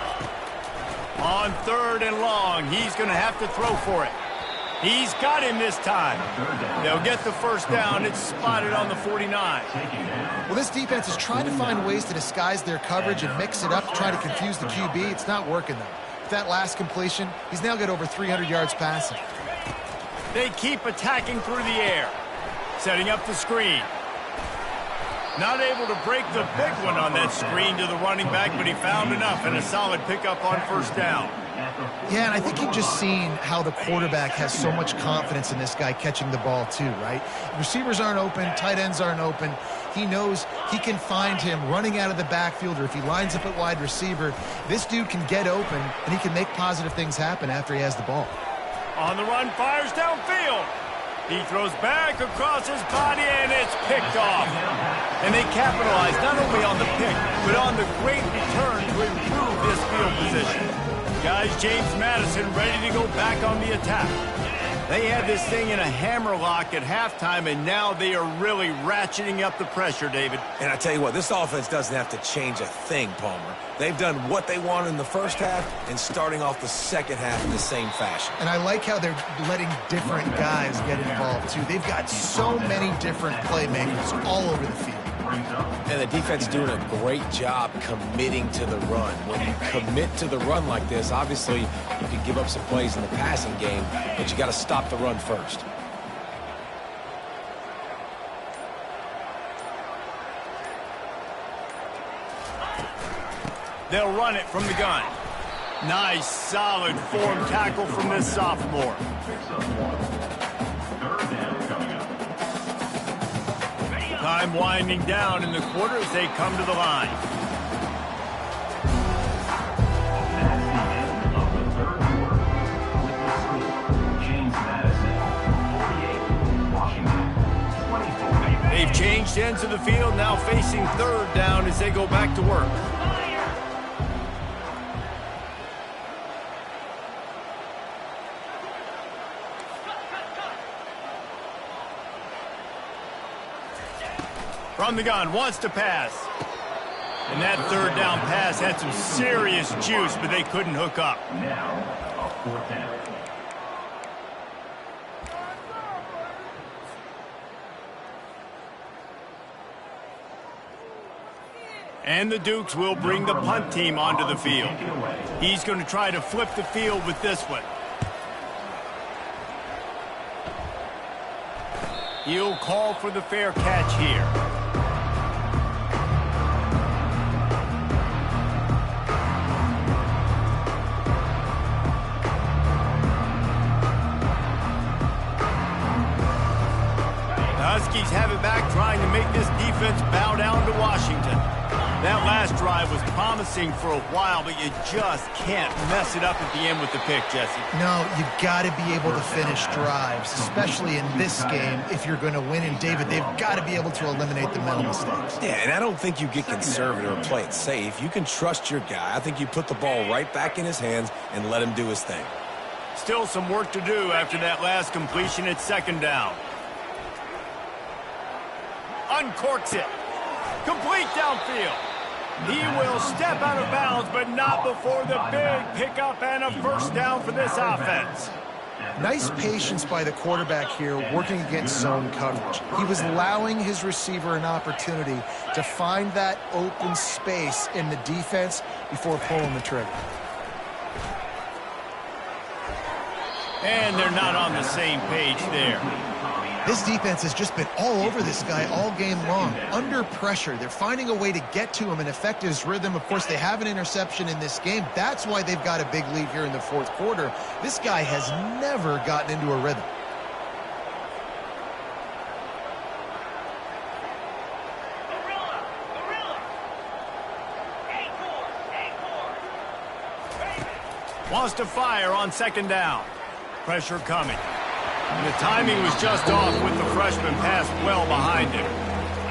On third and long, he's going to have to throw for it. He's got him this time. They'll get the first down. It's spotted on the 49. Well, this defense is trying to find ways to disguise their coverage and mix it up to try to confuse the QB. It's not working, though. With that last completion, he's now got over 300 yards passing. They keep attacking through the air. Setting up the screen. Not able to break the big one on that screen to the running back, but he found enough and a solid pickup on first down. Yeah, and I think you've just seen how the quarterback has so much confidence in this guy catching the ball too, right? Receivers aren't open, tight ends aren't open. He knows he can find him running out of the backfield, or if he lines up at wide receiver, this dude can get open and he can make positive things happen after he has the ball. On the run, fires downfield. He throws back across his body, and it's picked off. And they capitalize not only on the pick, but on the great return to improve this field position. Guys, James Madison ready to go back on the attack. They had this thing in a hammerlock at halftime, and now they are really ratcheting up the pressure, David. And I tell you what, this offense doesn't have to change a thing, Palmer. They've done what they wanted in the first half and starting off the second half in the same fashion. And I like how they're letting different guys get involved, too. They've got so many different playmakers all over the field. And the defense doing a great job committing to the run. When you commit to the run like this, obviously you can give up some plays in the passing game, but you got to stop the run first. They'll run it from the gun. Nice, solid form tackle from this sophomore. Time winding down in the quarter as they come to the line. That's the end of the third quarter. With the score, James Madison, 48, Washington, 24. They've changed ends of the field, now facing third down as they go back to work. From the gun, wants to pass. And that third down pass had some serious juice, but they couldn't hook up. Now, a fourth down. And the Dukes will bring the punt team onto the field. He's going to try to flip the field with this one. He'll call for the fair catch here. Huskies have it back, trying to make this defense bow down to Washington. That last drive was promising for a while, but you just can't mess it up at the end with the pick, Jesse. No, you've got to be able to finish drives, especially in this game if you're going to win. And, David, they've got to be able to eliminate the mental mistakes. Yeah, and I don't think you get conservative or play it safe. You can trust your guy. I think you put the ball right back in his hands and let him do his thing. Still some work to do after that last completion at second down. Uncorks it. Complete downfield. He will step out of bounds, but not before the big pickup and a first down for this offense. Nice patience by the quarterback here working against zone coverage. He was allowing his receiver an opportunity to find that open space in the defense before pulling the trigger. And they're not on the same page there. This defense has just been all over this guy all game long. Under pressure, they're finding a way to get to him and affect his rhythm. Of course, they have an interception in this game. That's why they've got a big lead here in the fourth quarter. This guy has never gotten into a rhythm. Wants to fire on second down. Pressure coming. And the timing was just off with the freshman pass well behind him.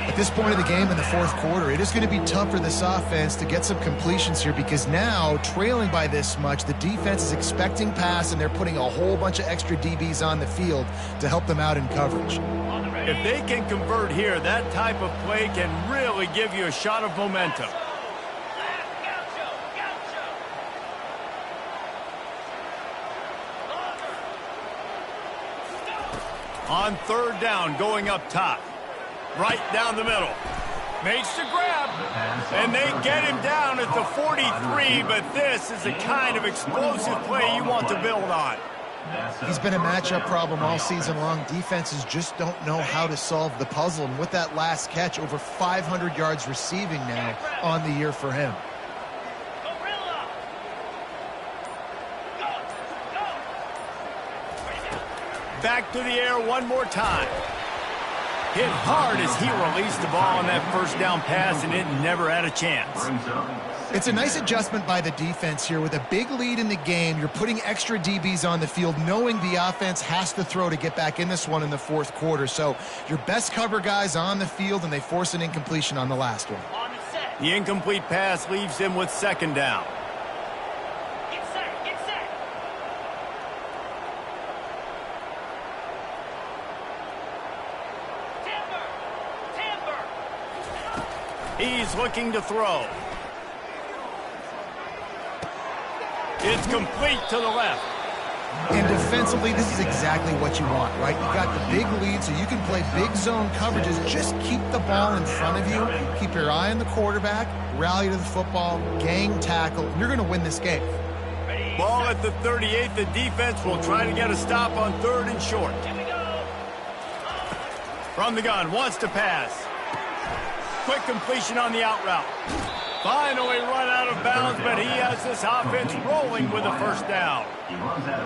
At this point of the game in the fourth quarter, it is going to be tough for this offense to get some completions here because now, trailing by this much, the defense is expecting pass and they're putting a whole bunch of extra DBs on the field to help them out in coverage. If they can convert here, that type of play can really give you a shot of momentum. On third down, going up top. Right down the middle. Makes the grab. And they get him down at the 43, but this is the kind of explosive play you want to build on. He's been a matchup problem all season long. Defenses just don't know how to solve the puzzle. And with that last catch, over 500 yards receiving now on the year for him. Back to the air one more time. Hit hard as he released the ball on that first down pass, and it never had a chance. Brings up It's a nice adjustment by the defense here. With a big lead in the game, you're putting extra DBs on the field, knowing the offense has to throw to get back in this one in the fourth quarter. So your best cover guys on the field, and they force an incompletion on the last one. The incomplete pass leaves him with second down. Get set, get set. Timber. He's looking to throw. It's complete to the left. And defensively, this is exactly what you want, right? You got the big lead, so you can play big zone coverages. Just keep the ball in front of you. Keep your eye on the quarterback. Rally to the football. Gang tackle. You're going to win this game. Ball at the 38. The defense will try to get a stop on 3rd and short. Here we go. From the gun, wants to pass. Quick completion on the out route. Finally run out of bounds, but he has this offense rolling with a first down.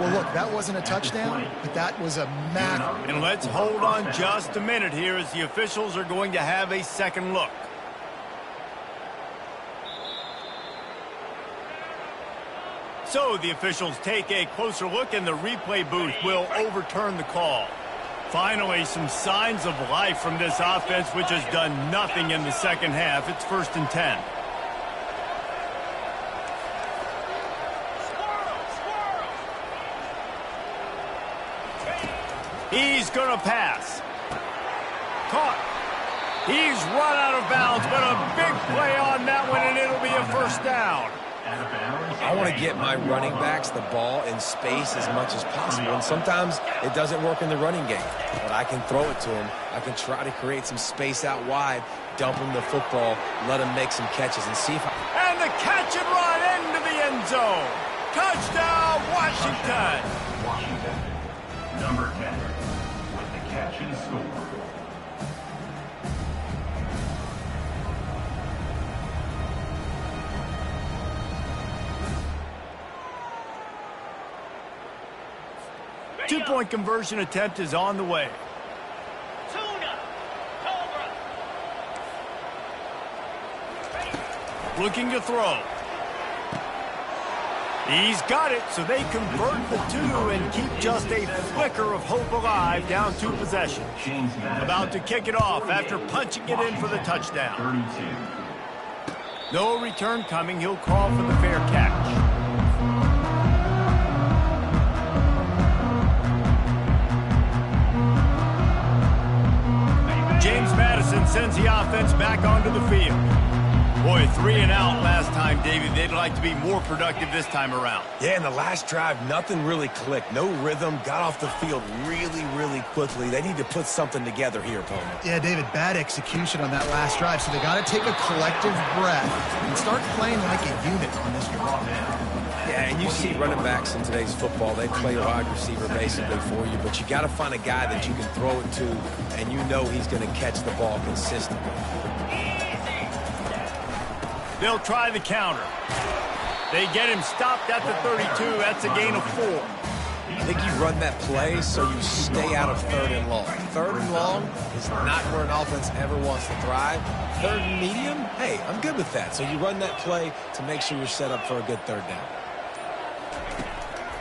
Well, look, that wasn't a touchdown, but that was a massive. And let's hold on just a minute here as the officials are going to have a second look. So the officials take a closer look, and the replay booth will overturn the call. Finally, some signs of life from this offense, which has done nothing in the second half. It's 1st and 10. He's going to pass. Caught. He's run out of bounds, but a big play on that one, and it'll be a first down. I want to get my running backs the ball in space as much as possible, and sometimes it doesn't work in the running game, but I can throw it to him. I can try to create some space out wide, dump him the football, let him make some catches, and see if I... And the catch and run into the end zone. Touchdown, Washington. Washington, number 10, with the catch and score. Two-point conversion attempt is on the way. Tuna, Cobra. Looking to throw. He's got it, so they convert the 2 and keep just a flicker of hope alive, down 2 possessions. About to kick it off after punching it in for the touchdown. 32. No return coming. He'll call for the fair catch. James Madison sends the offense back onto the field. Boy, 3 and out last time, David. They'd like to be more productive this time around. Yeah, in the last drive, nothing really clicked. No rhythm, got off the field really, really quickly. They need to put something together here, Pullman. Yeah, David, bad execution on that last drive, so they got to take a collective breath and start playing like a unit on this drive. Yeah, and you see running backs in today's football, they play wide receiver basically for you, but you got to find a guy that you can throw it to, and you know he's going to catch the ball consistently. They'll try the counter. They get him stopped at the 32. That's a gain of 4. I think you run that play so you stay out of 3rd and long. 3rd and long is not where an offense ever wants to thrive. 3rd and medium, hey, I'm good with that. So you run that play to make sure you're set up for a good 3rd down.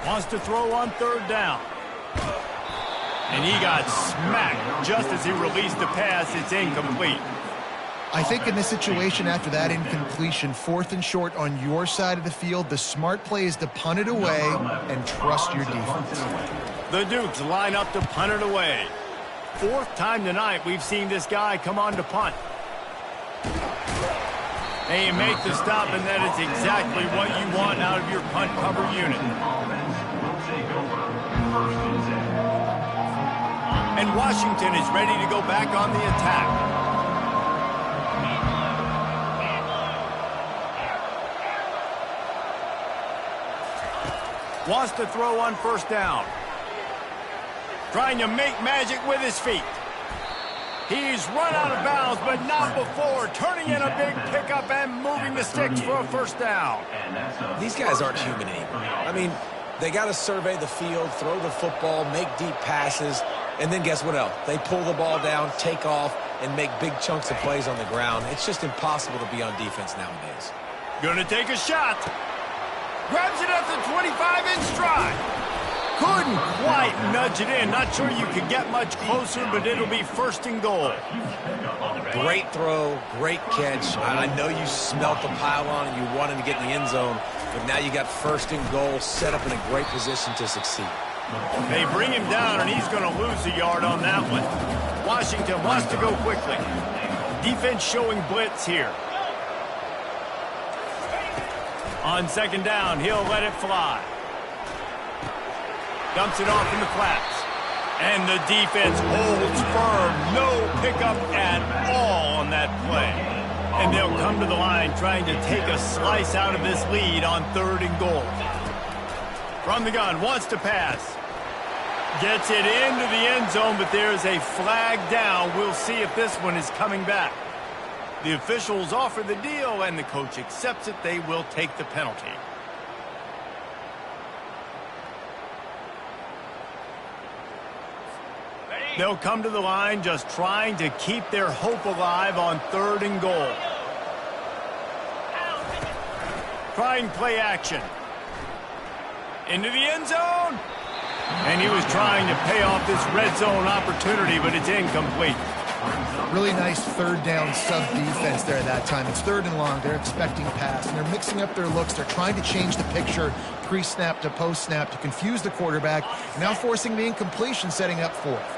Wants to throw on 3rd down. And he got smacked just as he released the pass. It's incomplete. I think in this situation, after that incompletion, 4th and short on your side of the field, the smart play is to punt it away and trust your defense. The Dukes line up to punt it away. 4th time tonight we've seen this guy come on to punt. And you make the stop, and that is exactly what you want out of your punt cover unit. And Washington is ready to go back on the attack. Wants to throw on 1st down. Trying to make magic with his feet. He's run out of bounds, but not before. Turning in a big pickup and moving the sticks for a 1st down. These guys aren't human anymore. I mean, they got to survey the field, throw the football, make deep passes, and then guess what else? They pull the ball down, take off, and make big chunks of plays on the ground. It's just impossible to be on defense nowadays. Gonna take a shot. Grabs it at the 25-inch stride. Couldn't quite nudge it in. Not sure you could get much closer, but it'll be first and goal. Great throw, great catch. I know you smelt the pylon and you wanted to get in the end zone, but now you got first and goal set up in a great position to succeed. They bring him down, and he's going to lose a yard on that one. Washington wants to go quickly. Defense showing blitz here. On second down, he'll let it fly. Dumps it off in the flats. And the defense holds firm. No pickup at all on that play. And they'll come to the line trying to take a slice out of this lead on third and goal. From the gun, wants to pass. Gets it into the end zone, but there's a flag down. We'll see if this one is coming back. The officials offer the deal, and the coach accepts it. They will take the penalty. They'll come to the line just trying to keep their hope alive on third and goal. Trying play action. Into the end zone. And he was trying to pay off this red zone opportunity, but it's incomplete. Really nice third down sub-defense there at that time. It's third and long. They're expecting pass, and they're mixing up their looks. They're trying to change the picture pre-snap to post-snap to confuse the quarterback, now forcing the incompletion, setting up fourth.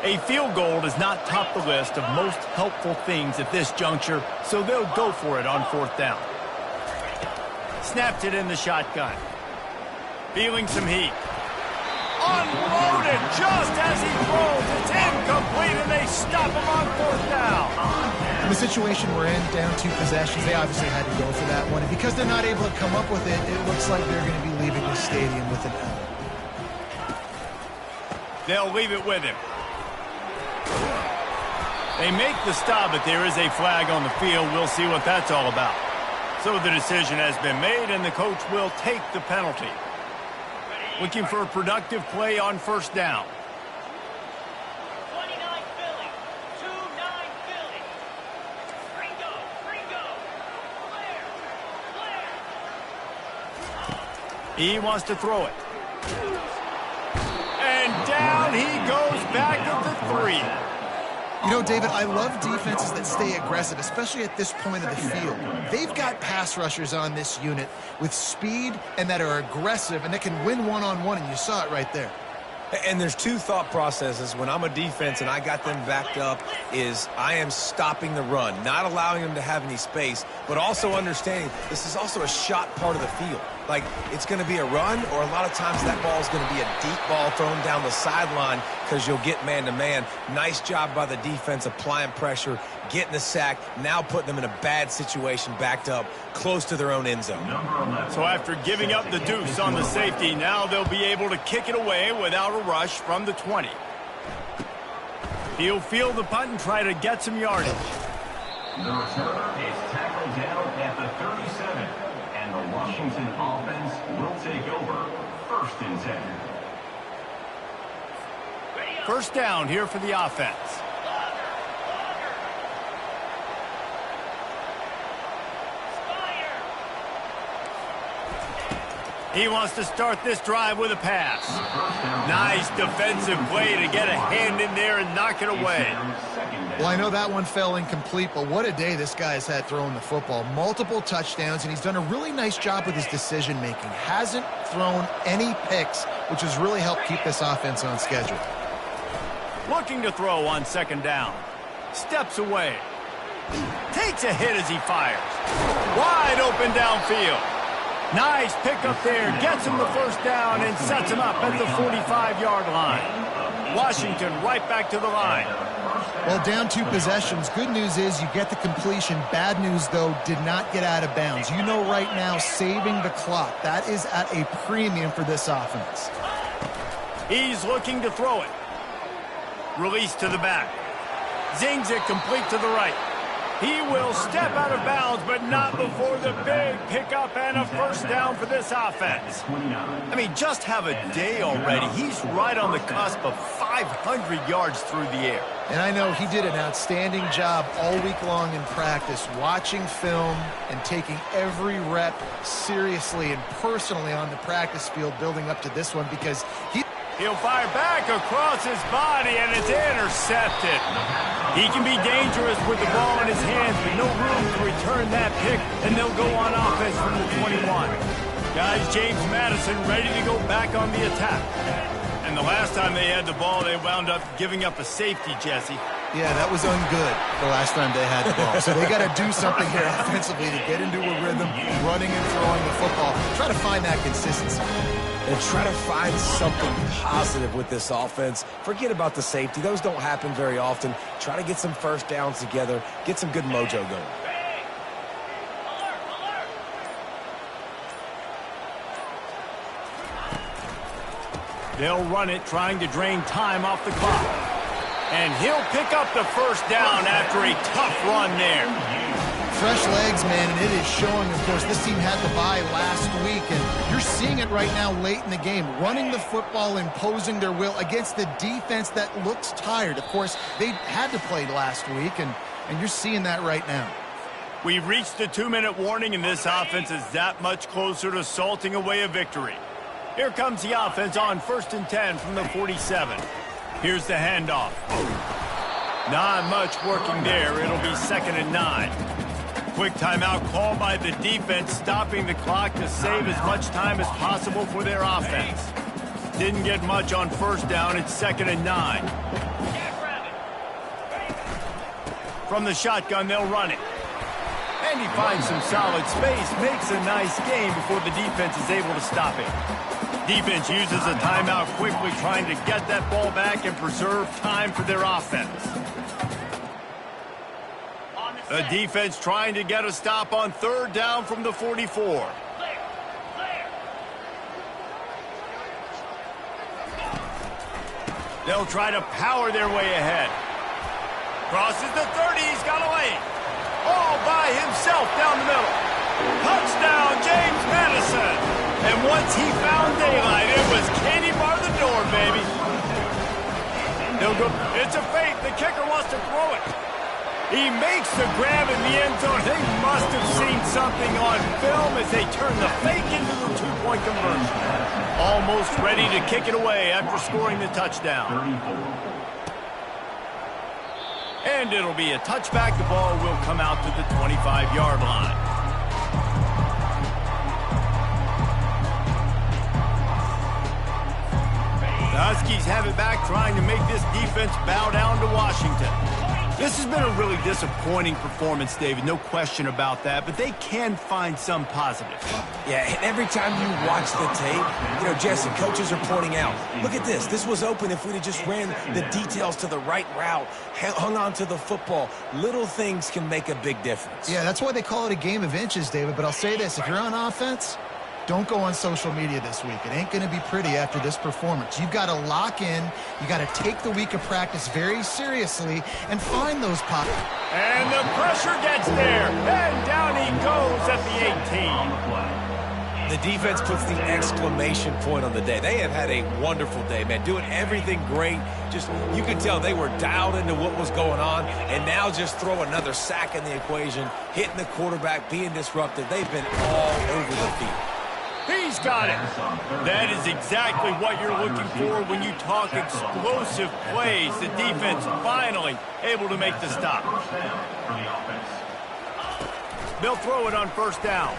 A field goal does not top the list of most helpful things at this juncture, so they'll go for it on fourth down. Snapped it in the shotgun. Feeling some heat. Unloaded just as he throws. It's incomplete, and they stop him on fourth down. In the situation we're in, down 2 possessions, they obviously had to go for that one. And because they're not able to come up with it, it looks like they're going to be leaving the stadium with an L. They'll leave it with him. They make the stop, but there is a flag on the field. We'll see what that's all about. So the decision has been made, and the coach will take the penalty. Looking for a productive play on first down. 29 Philly, 2-9 Philly. Ringo, Blair. He wants to throw it. And down he goes back at the 3. You know, David, I love defenses that stay aggressive, especially at this point of the field. They've got pass rushers on this unit with speed and that are aggressive and that can win one-on-one, and you saw it right there. And there's two thought processes when I'm a defense and I got them backed up is I am stopping the run, not allowing them to have any space, but also understanding this is also a shot part of the field. Like, it's going to be a run, or a lot of times that ball is going to be a deep ball thrown down the sideline because you'll get man-to-man. Nice job by the defense applying pressure, getting the sack, now putting them in a bad situation backed up close to their own end zone. So after giving up the deuce on the safety, now they'll be able to kick it away without a rush from the 20. He'll field the punt and try to get some yardage. The returner is tackled down at the 37, and the Washington offense will take over 1st and 10. First down here for the offense. He wants to start this drive with a pass. Nice defensive play to get a hand in there and knock it away. Well, I know that one fell incomplete, but what a day this guy has had throwing the football. Multiple touchdowns, and he's done a really nice job with his decision-making. Hasn't thrown any picks, which has really helped keep this offense on schedule. Looking to throw on second down. Steps away. Takes a hit as he fires. Wide open downfield. Nice pickup there. Gets him the first down and sets him up at the 45-yard line. Washington right back to the line. Well, down 2 possessions. Good news is you get the completion. Bad news, though, did not get out of bounds. You know right now, saving the clock. That is at a premium for this offense. He's looking to throw it. Release to the back. Zings it complete to the right. He will step out of bounds, but not before the big pickup and a first down for this offense. I mean, just have a day already. He's right on the cusp of 500 yards through the air. And I know he did an outstanding job all week long in practice, watching film and taking every rep seriously and personally on the practice field building up to this one, because he'll fire back across his body, and it's intercepted. He can be dangerous with the ball in his hands, but no room to return that pick, and they'll go on offense from the 21. Guys, James Madison ready to go back on the attack. And the last time they had the ball, they wound up giving up a safety, Jesse. Yeah, that was ungood the last time they had the ball. So they got to do something here offensively to get into a rhythm, running and throwing the football. Try to find that consistency. And try to find something positive with this offense. Forget about the safety. Those don't happen very often. Try to get some first downs together. Get some good mojo going. They'll run it, trying to drain time off the clock. And he'll pick up the first down after a tough run there. Fresh legs, man, and it is showing. Of course, this team had the bye last week, and you're seeing it right now late in the game. Running the football, imposing their will against the defense that looks tired. Of course, they had to play last week, and you're seeing that right now. We've reached the 2-minute warning, and this offense is that much closer to salting away a victory. Here comes the offense on 1st and 10 from the 47. Here's the handoff. Not much working there. It'll be 2nd and 9. Quick timeout called by the defense, stopping the clock to save as much time as possible for their offense. Didn't get much on first down. It's 2nd and 9. From the shotgun, they'll run it. And he finds some solid space, makes a nice gain before the defense is able to stop it. Defense uses a timeout quickly, trying to get that ball back and preserve time for their offense. The defense trying to get a stop on 3rd down from the 44. They'll try to power their way ahead. Crosses the 30, he's got away. All by himself down the middle. Touchdown, James Madison. And once he found daylight, it was candy bar the door, baby. They'll go. It's a fake. The kicker wants to throw it. He makes the grab in the end zone. They must have seen something on film as they turn the fake into the 2-point conversion. Almost ready to kick it away after scoring the touchdown. And it'll be a touchback. The ball will come out to the 25-yard line. The Huskies have it back, trying to make this defense bow down to Washington. This has been a really disappointing performance, David, no question about that, but they can find some positive. Yeah, and every time you watch the tape, Jesse, coaches are pointing out, look at this. This was open if we'd have just ran the details to the right route, hung on to the football. Little things can make a big difference. Yeah, that's why they call it a game of inches, David, but I'll say this. If you're on offense, don't go on social media this week. It ain't going to be pretty after this performance. You've got to lock in. You got to take the week of practice very seriously and find those pockets. And the pressure gets there. And down he goes at the 18. The defense puts the exclamation point on the day. They have had a wonderful day, man. Doing everything great. Just, you can tell they were dialed into what was going on. And now just throw another sack in the equation, hitting the quarterback, being disruptive. They've been all over the field. He's got it. That is exactly what you're looking for when you talk explosive plays. The defense finally able to make the stop. They'll throw it on 1st down.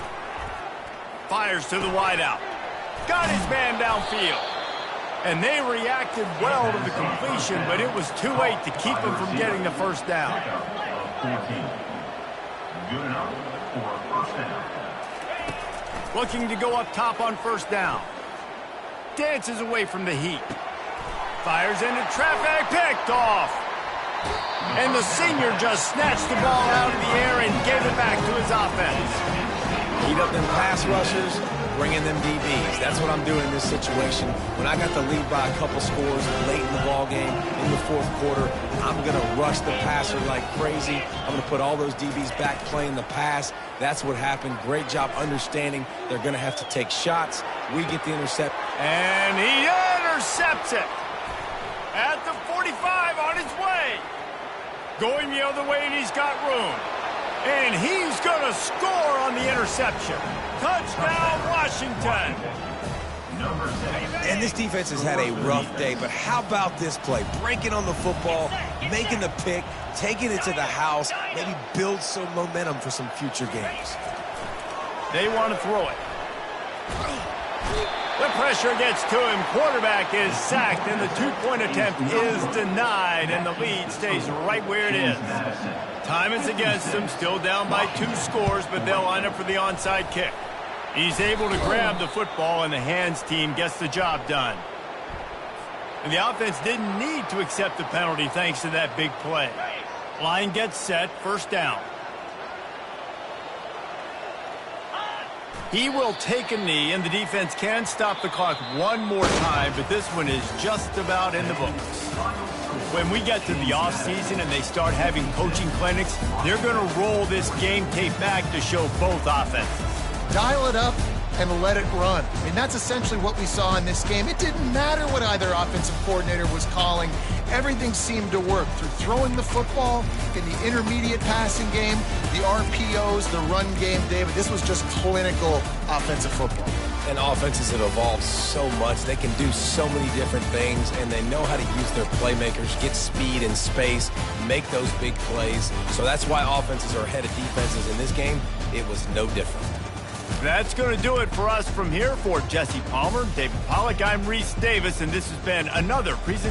Fires to the wideout. Got his man downfield. And they reacted well to the completion, but it was too late to keep him from getting the 1st down. Good enough for a 1st down. Looking to go up top on 1st down. Dances away from the heat. Fires into traffic, picked off. And the senior just snatched the ball out of the air and gave it back to his offense. Heat up them pass rushers. bringing them DBs. That's what I'm doing in this situation. When I got the lead by a couple scores late in the ball game, in the fourth quarter, I'm going to rush the passer like crazy. I'm going to put all those DBs back playing the pass. That's what happened. Great job understanding they're going to have to take shots. We get the intercept. And he intercepts it. At the 45 on his way. Going the other way, and he's got room. And he's going to score on the interception. Touchdown, Washington. And this defense has had a rough day, but how about this play? Breaking on the football, making the pick, taking it to the house, maybe build some momentum for some future games. They want to throw it. The pressure gets to him. Quarterback is sacked, and the two-point attempt is denied, and the lead stays right where it is. Time is against them, still down by 2 scores, but they'll line up for the onside kick. He's able to grab the football, and the hands team gets the job done. And the offense didn't need to accept the penalty thanks to that big play. Line gets set, first down. He will take a knee, and the defense can stop the clock one more time, but this one is just about in the books. When we get to the offseason and they start having coaching clinics, they're going to roll this game tape back to show both offenses. Dial it up and let it run. I mean, that's essentially what we saw in this game. It didn't matter what either offensive coordinator was calling. Everything seemed to work through throwing the football in the intermediate passing game, the RPOs, the run game, David. This was just clinical offensive football. And offenses have evolved so much. They can do so many different things, and they know how to use their playmakers, get speed and space, make those big plays. So that's why offenses are ahead of defenses. In this game, it was no different. That's going to do it for us from here. For Jesse Palmer, David Pollack, I'm Reese Davis, and this has been another presentation.